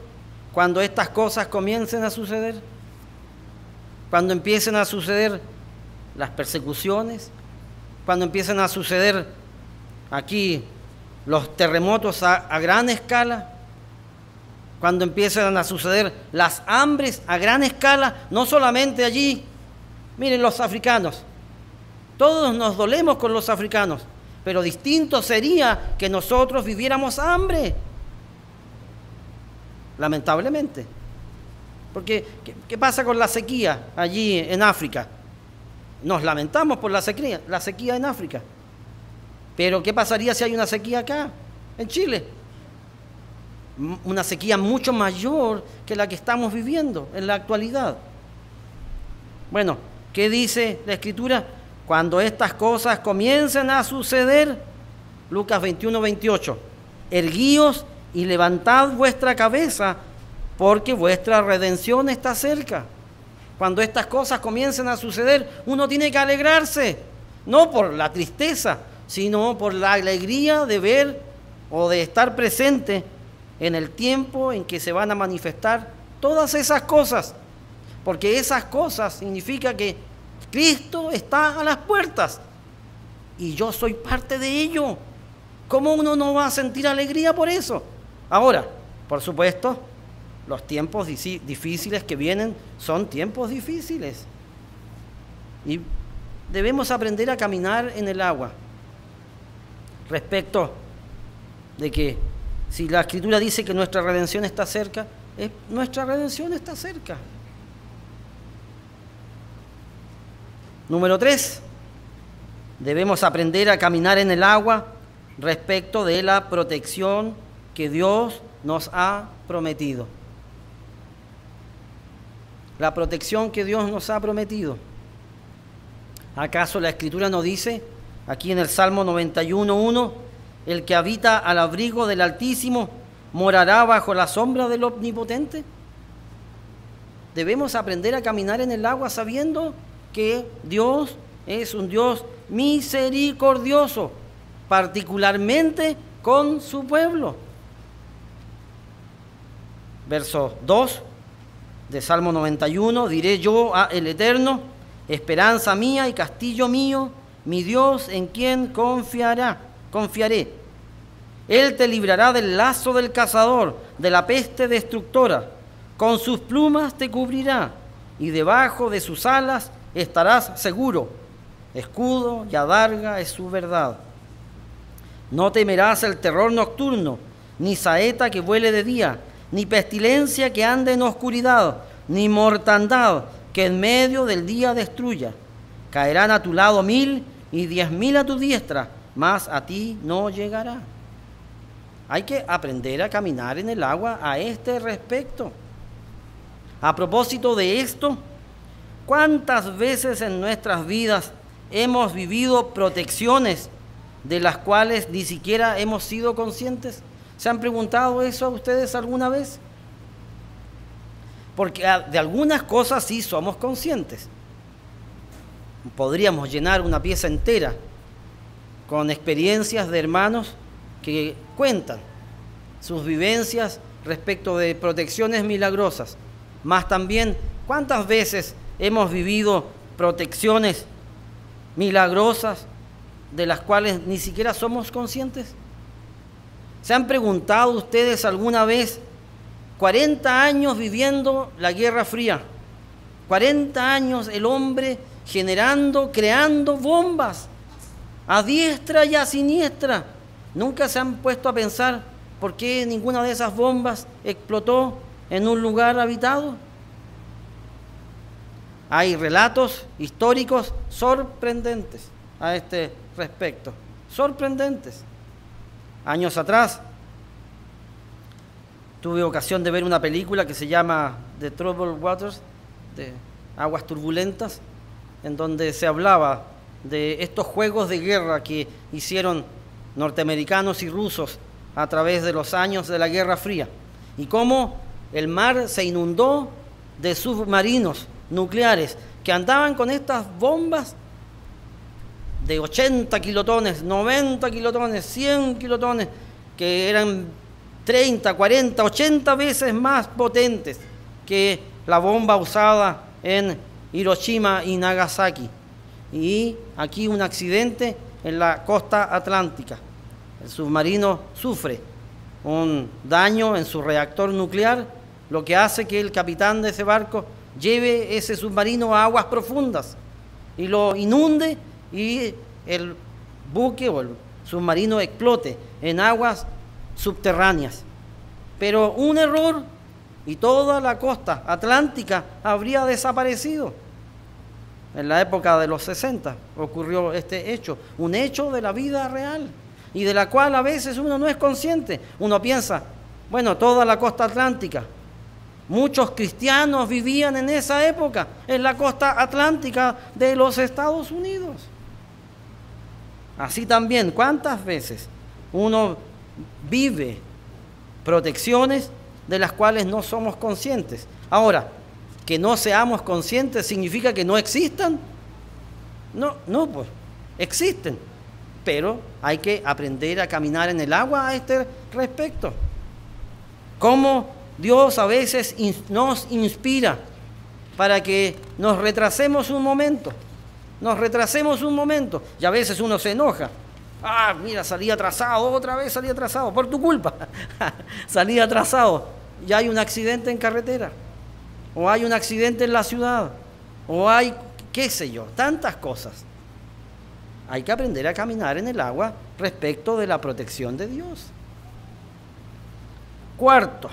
cuando estas cosas comiencen a suceder? Cuando empiecen a suceder las persecuciones, cuando empiecen a suceder aquí los terremotos a gran escala, cuando empiezan a suceder las hambres a gran escala, no solamente allí. Miren los africanos, todos nos dolemos con los africanos, pero distinto sería que nosotros viviéramos hambre, lamentablemente. Porque, ¿qué pasa con la sequía allí en África? Nos lamentamos por la sequía en África. Pero ¿qué pasaría si hay una sequía acá, en Chile? Una sequía mucho mayor que la que estamos viviendo en la actualidad. Bueno, ¿qué dice la Escritura? Cuando estas cosas comiencen a suceder, Lucas 21, 28, erguíos y levantad vuestra cabeza, porque vuestra redención está cerca. Cuando estas cosas comiencen a suceder, uno tiene que alegrarse, no por la tristeza, sino por la alegría de ver o de estar presente en el tiempo en que se van a manifestar todas esas cosas, porque esas cosas significa que Cristo está a las puertas y yo soy parte de ello. ¿Cómo uno no va a sentir alegría por eso? Ahora, por supuesto, los tiempos difíciles que vienen son tiempos difíciles y debemos aprender a caminar en el agua. Respecto de que si la Escritura dice que nuestra redención está cerca, nuestra redención está cerca. Número 3, debemos aprender a caminar en el agua respecto de la protección que Dios nos ha prometido. La protección que Dios nos ha prometido. ¿Acaso la Escritura no dice, aquí en el Salmo 91:1, el que habita al abrigo del Altísimo morará bajo la sombra del Omnipotente? Debemos aprender a caminar en el agua sabiendo que Dios es un Dios misericordioso, particularmente con su pueblo. Verso 2 de Salmo 91, diré yo al Eterno, esperanza mía y castillo mío, mi Dios en quien confiaré. Él te librará del lazo del cazador, de la peste destructora. Con sus plumas te cubrirá, y debajo de sus alas estarás seguro. Escudo y adarga es su verdad. No temerás el terror nocturno, ni saeta que vuele de día, ni pestilencia que ande en oscuridad, ni mortandad que en medio del día destruya. Caerán a tu lado 1000 y 10.000 a tu diestra, mas a ti no llegará. Hay que aprender a caminar en el agua a este respecto. A propósito de esto, ¿cuántas veces en nuestras vidas hemos vivido protecciones de las cuales ni siquiera hemos sido conscientes? ¿Se han preguntado eso a ustedes alguna vez? Porque de algunas cosas sí somos conscientes. Podríamos llenar una pieza entera con experiencias de hermanos que cuentan sus vivencias respecto de protecciones milagrosas. Más también, ¿cuántas veces hemos vivido protecciones milagrosas de las cuales ni siquiera somos conscientes? ¿Se han preguntado ustedes alguna vez, 40 años viviendo la Guerra Fría, 40 años el hombre generando, creando bombas a diestra y a siniestra? ¿Nunca se han puesto a pensar por qué ninguna de esas bombas explotó en un lugar habitado? Hay relatos históricos sorprendentes a este respecto, sorprendentes. Años atrás tuve ocasión de ver una película que se llama The Troubled Waters, de Aguas Turbulentas, en donde se hablaba de estos juegos de guerra que hicieron norteamericanos y rusos a través de los años de la Guerra Fría, y cómo el mar se inundó de submarinos nucleares que andaban con estas bombas de 80 kilotones, 90 kilotones, 100 kilotones, que eran 30, 40, 80 veces más potentes que la bomba usada en Hiroshima y Nagasaki. Y aquí un accidente en la costa atlántica. El submarino sufre un daño en su reactor nuclear, lo que hace que el capitán de ese barco lleve ese submarino a aguas profundas y lo inunde, y el buque o el submarino explote en aguas subterráneas. Pero un error y toda la costa atlántica habría desaparecido. En la época de los 60 ocurrió este hecho, un hecho de la vida real y de la cual a veces uno no es consciente. Uno piensa, bueno, toda la costa atlántica, muchos cristianos vivían en esa época en la costa atlántica de los Estados Unidos. Así también, ¿cuántas veces uno vive protecciones de las cuales no somos conscientes? Ahora, que no seamos conscientes significa que no existan. No, pues existen, pero hay que aprender a caminar en el agua a este respecto. Cómo Dios a veces nos inspira para que nos retrasemos un momento, y a veces uno se enoja. Ah, mira, salí atrasado, otra vez salí atrasado, por tu culpa. Salí atrasado, ya hay un accidente en carretera, o hay un accidente en la ciudad, o hay, qué sé yo, tantas cosas. Hay que aprender a caminar en el agua respecto de la protección de Dios. Cuarto,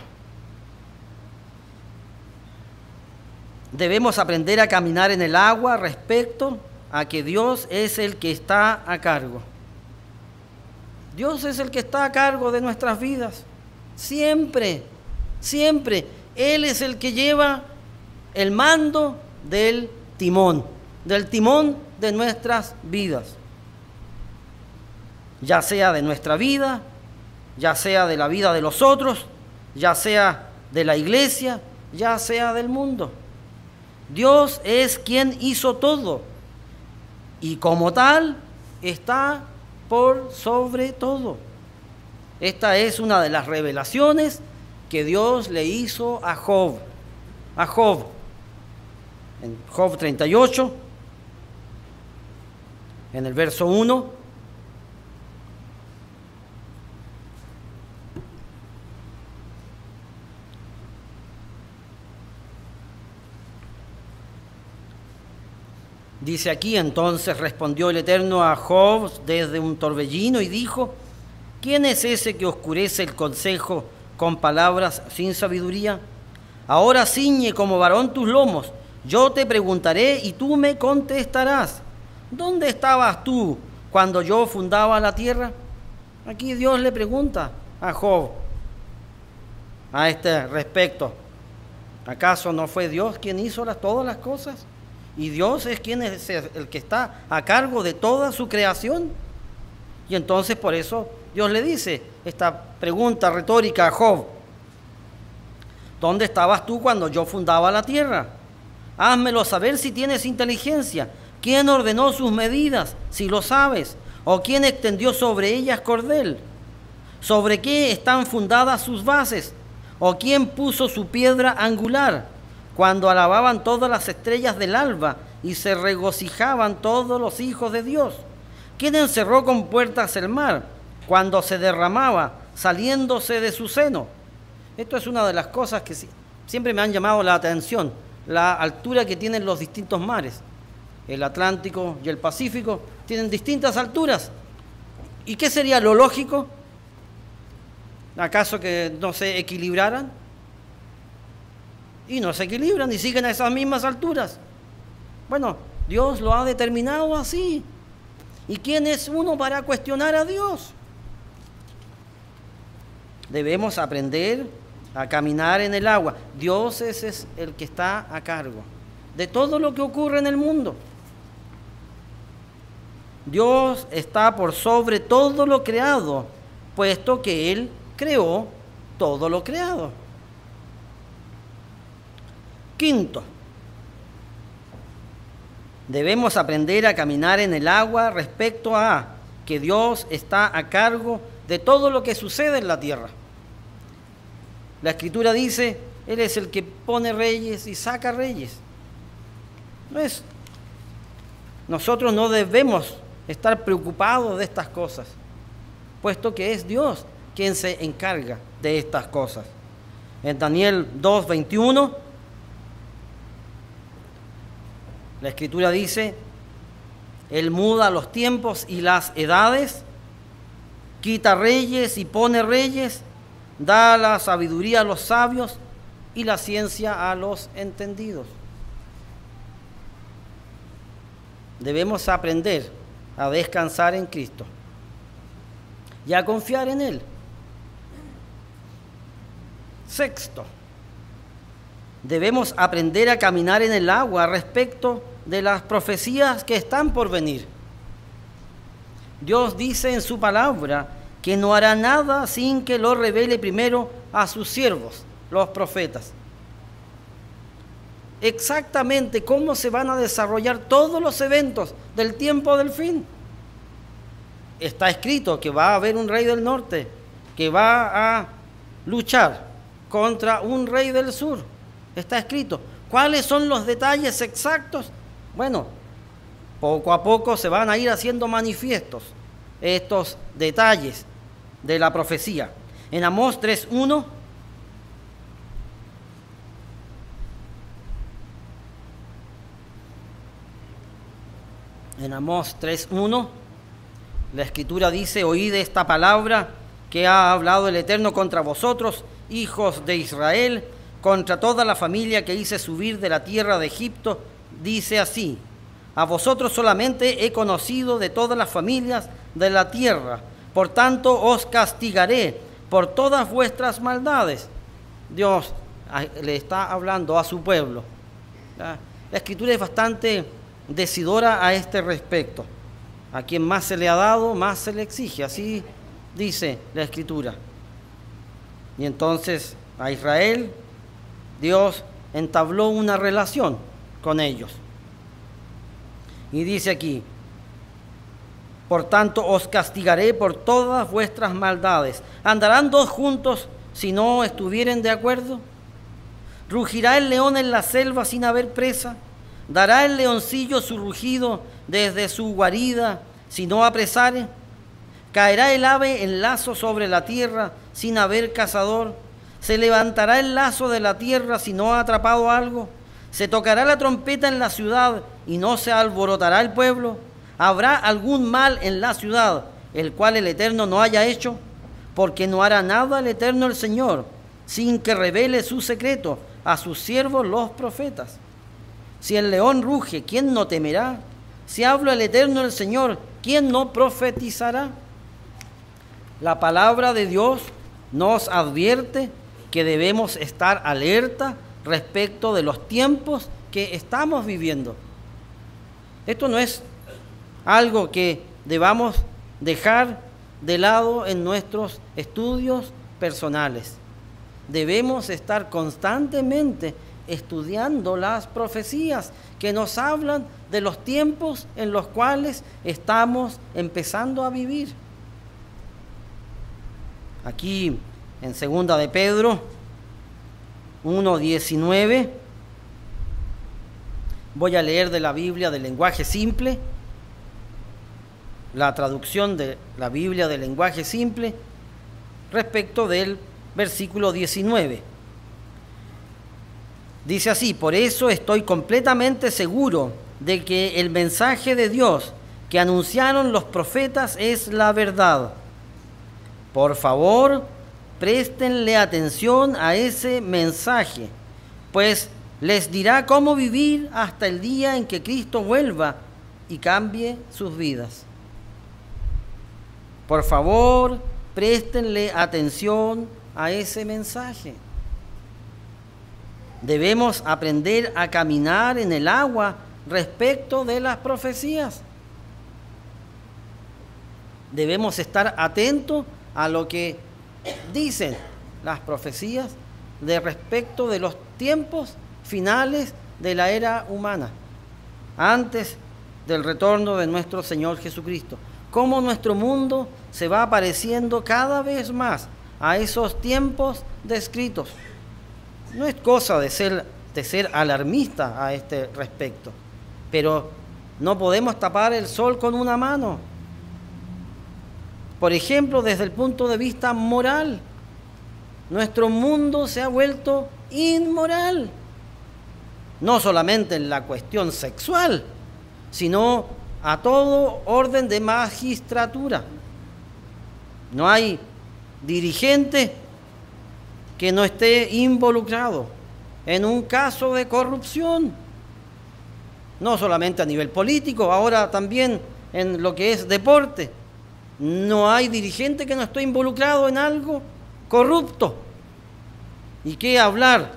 debemos aprender a caminar en el agua respecto a que Dios es el que está a cargo. Dios es el que está a cargo de nuestras vidas. Siempre, siempre. Él es el que lleva el mando del timón de nuestras vidas. Ya sea de nuestra vida, ya sea de la vida de los otros, ya sea de la iglesia, ya sea del mundo. Dios es quien hizo todo y como tal está por sobre todo. Esta es una de las revelaciones que Dios le hizo a Job. En Job 38, en el verso 1. Dice aquí: entonces respondió el Eterno a Job desde un torbellino y dijo: ¿quién es ese que oscurece el consejo con palabras sin sabiduría? Ahora ciñe como varón tus lomos, yo te preguntaré y tú me contestarás. ¿Dónde estabas tú cuando yo fundaba la tierra? Aquí Dios le pregunta a Job a este respecto. ¿Acaso no fue Dios quien hizo todas las cosas? Y Dios es quien es el que está a cargo de toda su creación. Y entonces por eso Dios le dice esta pregunta retórica a Job: ¿dónde estabas tú cuando yo fundaba la tierra? Házmelo saber si tienes inteligencia. ¿Quién ordenó sus medidas, si lo sabes? ¿O quién extendió sobre ellas cordel? ¿Sobre qué están fundadas sus bases? ¿O quién puso su piedra angular? Cuando alababan todas las estrellas del alba y se regocijaban todos los hijos de Dios. ¿Quién encerró con puertas el mar cuando se derramaba, saliéndose de su seno? Esto es una de las cosas que siempre me han llamado la atención, la altura que tienen los distintos mares. El Atlántico y el Pacífico tienen distintas alturas. ¿Y qué sería lo lógico? ¿Acaso que no se equilibraran? Y no se equilibran y siguen a esas mismas alturas. Bueno, Dios lo ha determinado así. ¿Y quién es uno para cuestionar a Dios? Debemos aprender a caminar en el agua. Dios es el que está a cargo de todo lo que ocurre en el mundo. Dios está por sobre todo lo creado, puesto que Él creó todo lo creado. Quinto, debemos aprender a caminar en el agua respecto a que Dios está a cargo de todo lo que sucede en la tierra. La Escritura dice, Él es el que pone reyes y saca reyes. Nosotros no debemos estar preocupados de estas cosas, puesto que es Dios quien se encarga de estas cosas. En Daniel 2:21, la Escritura dice, Él muda los tiempos y las edades, quita reyes y pone reyes, da la sabiduría a los sabios y la ciencia a los entendidos. Debemos aprender a descansar en Cristo y a confiar en Él. Sexto, debemos aprender a caminar en el agua respecto de las profecías que están por venir. Dios dice en su palabra que no hará nada sin que lo revele primero a sus siervos, los profetas. Exactamente cómo se van a desarrollar todos los eventos del tiempo del fin. Está escrito que va a haber un rey del norte que va a luchar contra un rey del sur. Está escrito. ¿Cuáles son los detalles exactos? Bueno, poco a poco se van a ir haciendo manifiestos estos detalles de la profecía. En Amós 3:1, la Escritura dice, oíd esta palabra que ha hablado el Eterno contra vosotros, hijos de Israel, contra toda la familia que hice subir de la tierra de Egipto, dice así, a vosotros solamente he conocido de todas las familias de la tierra, por tanto os castigaré por todas vuestras maldades. Dios le está hablando a su pueblo. La Escritura es bastante decidora a este respecto. A quien más se le ha dado, más se le exige. Así dice la Escritura. Y entonces a Israel, Dios entabló una relación con ellos. Y dice aquí, por tanto os castigaré por todas vuestras maldades. ¿Andarán dos juntos si no estuvieren de acuerdo? ¿Rugirá el león en la selva sin haber presa? ¿Dará el leoncillo su rugido desde su guarida si no apresare? ¿Caerá el ave en lazo sobre la tierra sin haber cazador? ¿Se levantará el lazo de la tierra si no ha atrapado algo? ¿Se tocará la trompeta en la ciudad y no se alborotará el pueblo? ¿Habrá algún mal en la ciudad, el cual el Eterno no haya hecho? Porque no hará nada el Eterno el Señor, sin que revele su secreto a sus siervos los profetas. Si el león ruge, ¿quién no temerá? Si habla el Eterno el Señor, ¿quién no profetizará? La palabra de Dios nos advierte que debemos estar alerta respecto de los tiempos que estamos viviendo. Esto no es algo que debamos dejar de lado en nuestros estudios personales. Debemos estar constantemente estudiando las profecías que nos hablan de los tiempos en los cuales estamos empezando a vivir. Aquí en 2 de Pedro 1:19, voy a leer de la Biblia del lenguaje simple. la traducción de la Biblia del lenguaje simple respecto del versículo 19. Dice así: por eso estoy completamente seguro de que el mensaje de Dios que anunciaron los profetas es la verdad. Por favor, préstenle atención a ese mensaje, pues les dirá cómo vivir hasta el día en que Cristo vuelva y cambie sus vidas. Por favor, préstenle atención a ese mensaje. Debemos aprender a caminar en el agua respecto de las profecías. Debemos estar atentos a lo que dicen las profecías de respecto de los tiempos finales de la era humana, antes del retorno de nuestro Señor Jesucristo. Cómo nuestro mundo se va pareciendo cada vez más a esos tiempos descritos. No es cosa de ser alarmista a este respecto, pero no podemos tapar el sol con una mano. Por ejemplo, desde el punto de vista moral, nuestro mundo se ha vuelto inmoral, no solamente en la cuestión sexual, sino a todo orden de magistratura. No hay dirigente que no esté involucrado en un caso de corrupción, no solamente a nivel político, ahora también en lo que es deporte. No hay dirigente que no esté involucrado en algo corrupto. ¿Y qué hablar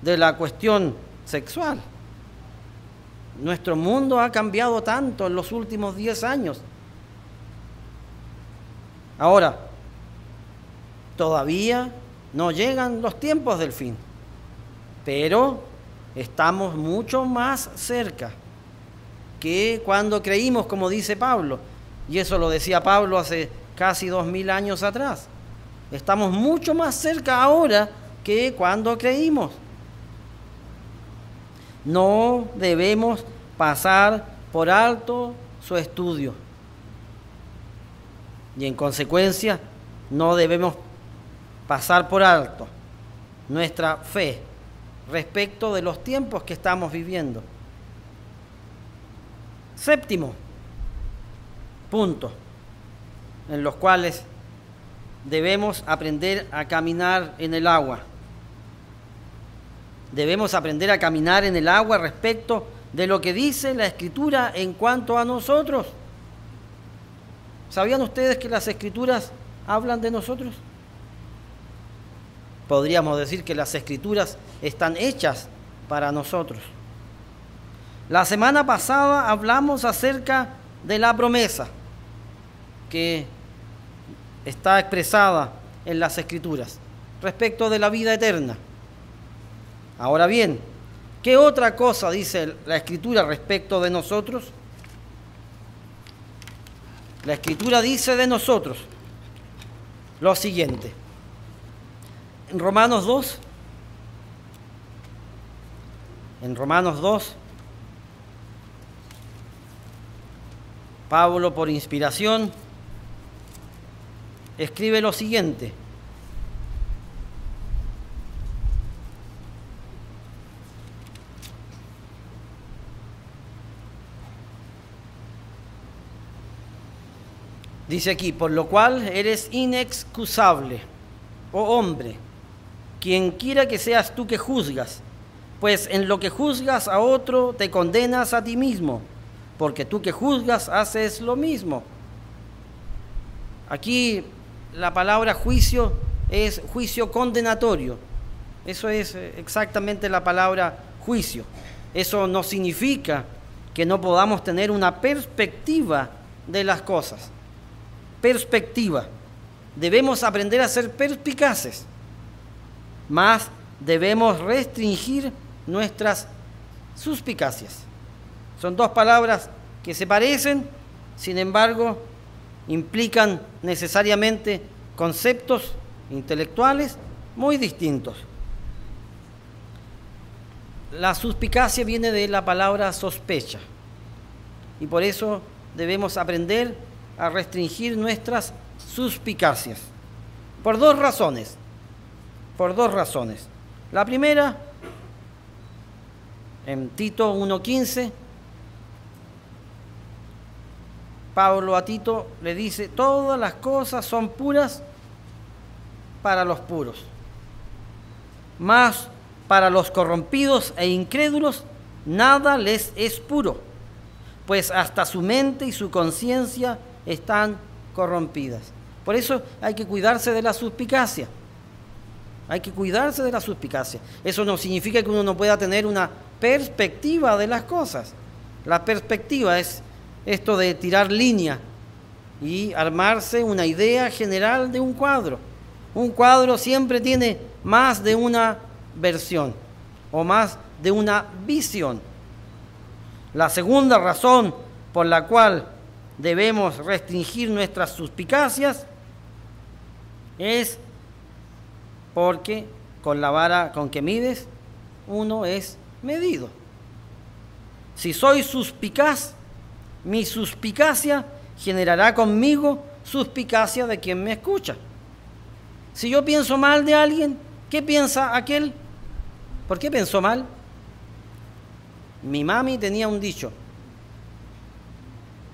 de la cuestión sexual? Nuestro mundo ha cambiado tanto en los últimos 10 años. Ahora, todavía no llegan los tiempos del fin, pero estamos mucho más cerca que cuando creímos, como dice Pablo, y eso lo decía Pablo hace casi 2000 años atrás. Estamos mucho más cerca ahora que cuando creímos. No debemos pasar por alto su estudio y en consecuencia no debemos pasar por alto nuestra fe respecto de los tiempos que estamos viviendo. Séptimo punto, en los cuales debemos aprender a caminar en el agua. Debemos aprender a caminar en el agua respecto de lo que dice la Escritura en cuanto a nosotros. ¿Sabían ustedes que las Escrituras hablan de nosotros? Podríamos decir que las Escrituras están hechas para nosotros. La semana pasada hablamos acerca de la promesa que está expresada en las Escrituras respecto de la vida eterna. Ahora bien, ¿qué otra cosa dice la Escritura respecto de nosotros? La Escritura dice de nosotros lo siguiente. En Romanos 2, Pablo, por inspiración, escribe lo siguiente. Dice aquí: por lo cual eres inexcusable, oh hombre, quien quiera que seas tú que juzgas, pues en lo que juzgas a otro te condenas a ti mismo, porque tú que juzgas haces lo mismo. Aquí la palabra juicio es juicio condenatorio. Eso es exactamente la palabra juicio. Eso no significa que no podamos tener una perspectiva de las cosas. Perspectiva. Debemos aprender a ser perspicaces, mas debemos restringir nuestras suspicacias. Son dos palabras que se parecen, sin embargo, implican necesariamente conceptos intelectuales muy distintos. La suspicacia viene de la palabra sospecha, y por eso debemos aprender a restringir nuestras suspicacias. Por dos razones. La primera, en Tito 1:15, Pablo a Tito le dice: todas las cosas son puras para los puros, mas para los corrompidos e incrédulos nada les es puro, pues hasta su mente y su conciencia están corrompidas. Por eso hay que cuidarse de la suspicacia. Eso no significa que uno no pueda tener una perspectiva de las cosas. La perspectiva es esto de tirar línea y armarse una idea general de un cuadro. Un cuadro siempre tiene más de una versión o más de una visión. La segunda razón por la cual debemos restringir nuestras suspicacias es porque con la vara con que mides, uno es medido. Si soy suspicaz, mi suspicacia generará conmigo suspicacia de quien me escucha. Si yo pienso mal de alguien, ¿qué piensa aquel? ¿Por qué pensó mal? Mi mami tenía un dicho: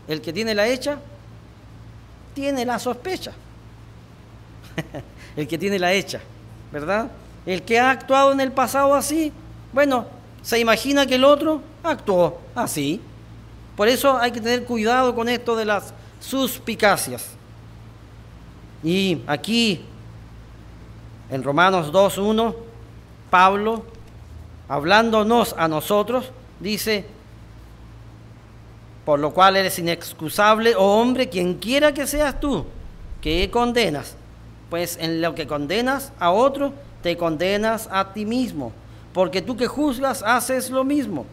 el que tiene la hecha, tiene la sospecha. El que tiene la hecha, ¿verdad? El que ha actuado en el pasado así, bueno, se imagina que el otro actuó así. Por eso hay que tener cuidado con esto de las suspicacias. Y aquí, en Romanos 2:1, Pablo, hablándonos a nosotros, dice: por lo cual eres inexcusable, oh hombre, quien quiera que seas tú, que condenas. Pues en lo que condenas a otro, te condenas a ti mismo, porque tú que juzgas haces lo mismo.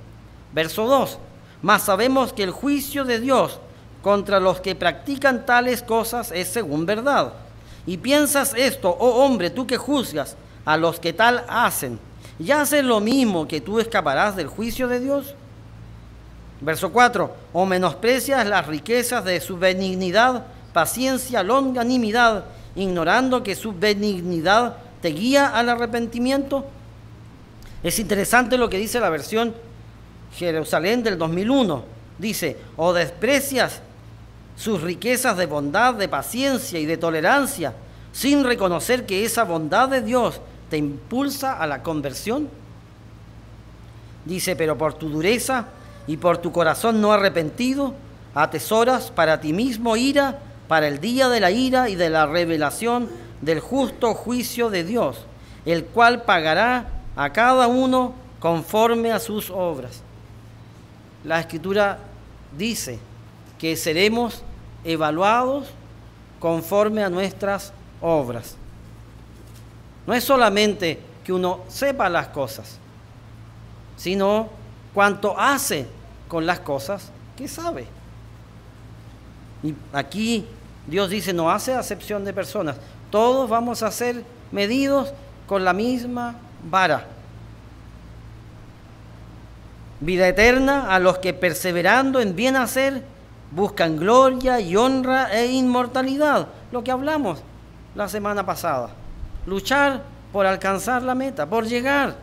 Verso 2, mas sabemos que el juicio de Dios contra los que practican tales cosas es según verdad. Y piensas esto, oh hombre, tú que juzgas a los que tal hacen, ¿ya haces lo mismo que tú escaparás del juicio de Dios? Verso 4, o menosprecias las riquezas de su benignidad, paciencia, longanimidad, ignorando que su benignidad te guía al arrepentimiento. Es interesante lo que dice la versión Jerusalén del 2001. Dice: o desprecias sus riquezas de bondad, de paciencia y de tolerancia, sin reconocer que esa bondad de Dios te impulsa a la conversión. Dice: pero por tu dureza y por tu corazón no arrepentido, atesoras para ti mismo ira para el día de la ira y de la revelación del justo juicio de Dios, el cual pagará a cada uno conforme a sus obras. La Escritura dice que seremos evaluados conforme a nuestras obras. No es solamente que uno sepa las cosas, sino cuánto hace con las cosas que sabe. Y aquí Dios dice: no hace acepción de personas. Todos vamos a ser medidos con la misma vara. Vida eterna a los que perseverando en bien hacer buscan gloria y honra e inmortalidad. Lo que hablamos la semana pasada. Luchar por alcanzar la meta, por llegar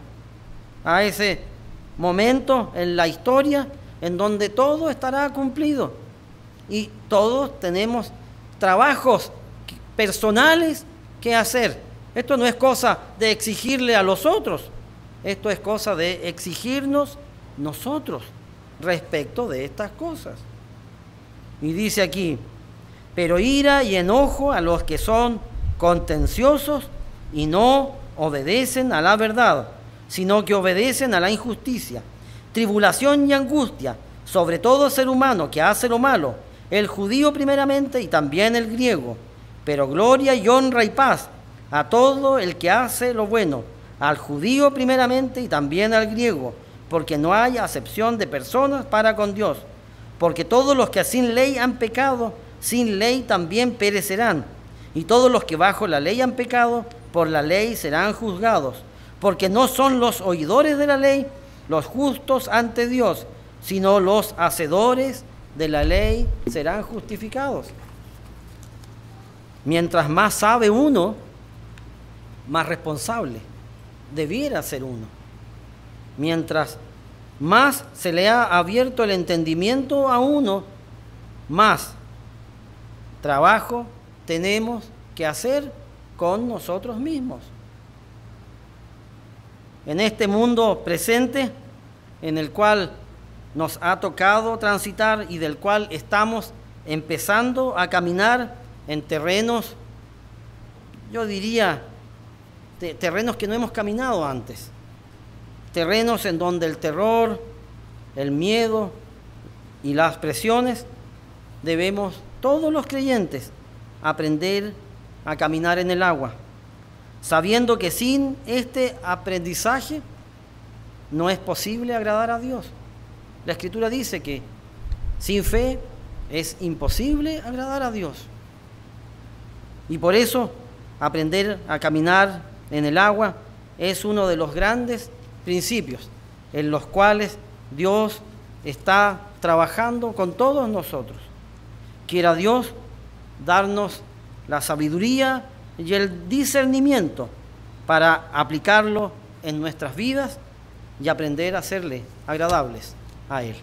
a ese momento en la historia en donde todo estará cumplido. Y todos tenemos trabajos personales que hacer. Esto no es cosa de exigirle a los otros, esto es cosa de exigirnos nosotros respecto de estas cosas. Y dice aquí: pero ira y enojo a los que son contenciosos y no obedecen a la verdad, sino que obedecen a la injusticia. Tribulación y angustia sobre todo ser humano que hace lo malo, el judío primeramente y también el griego, pero gloria y honra y paz a todo el que hace lo bueno, al judío primeramente y también al griego, porque no hay acepción de personas para con Dios, porque todos los que sin ley han pecado, sin ley también perecerán, y todos los que bajo la ley han pecado, por la ley serán juzgados, porque no son los oidores de la ley los justos ante Dios, sino los hacedores de la ley serán justificados. Mientras más sabe uno, más responsable debiera ser uno. Mientras más se le ha abierto el entendimiento a uno, más trabajo tenemos que hacer con nosotros mismos. En este mundo presente, en el cual nos ha tocado transitar y del cual estamos empezando a caminar en terrenos, yo diría, terrenos que no hemos caminado antes, terrenos en donde el terror, el miedo y las presiones, debemos todos los creyentes aprender a caminar en el agua, sabiendo que sin este aprendizaje no es posible agradar a Dios. La Escritura dice que sin fe es imposible agradar a Dios. Y por eso aprender a caminar en el agua es uno de los grandes principios en los cuales Dios está trabajando con todos nosotros. Quiera Dios darnos la sabiduría y el discernimiento para aplicarlo en nuestras vidas y aprender a serle agradables a Él.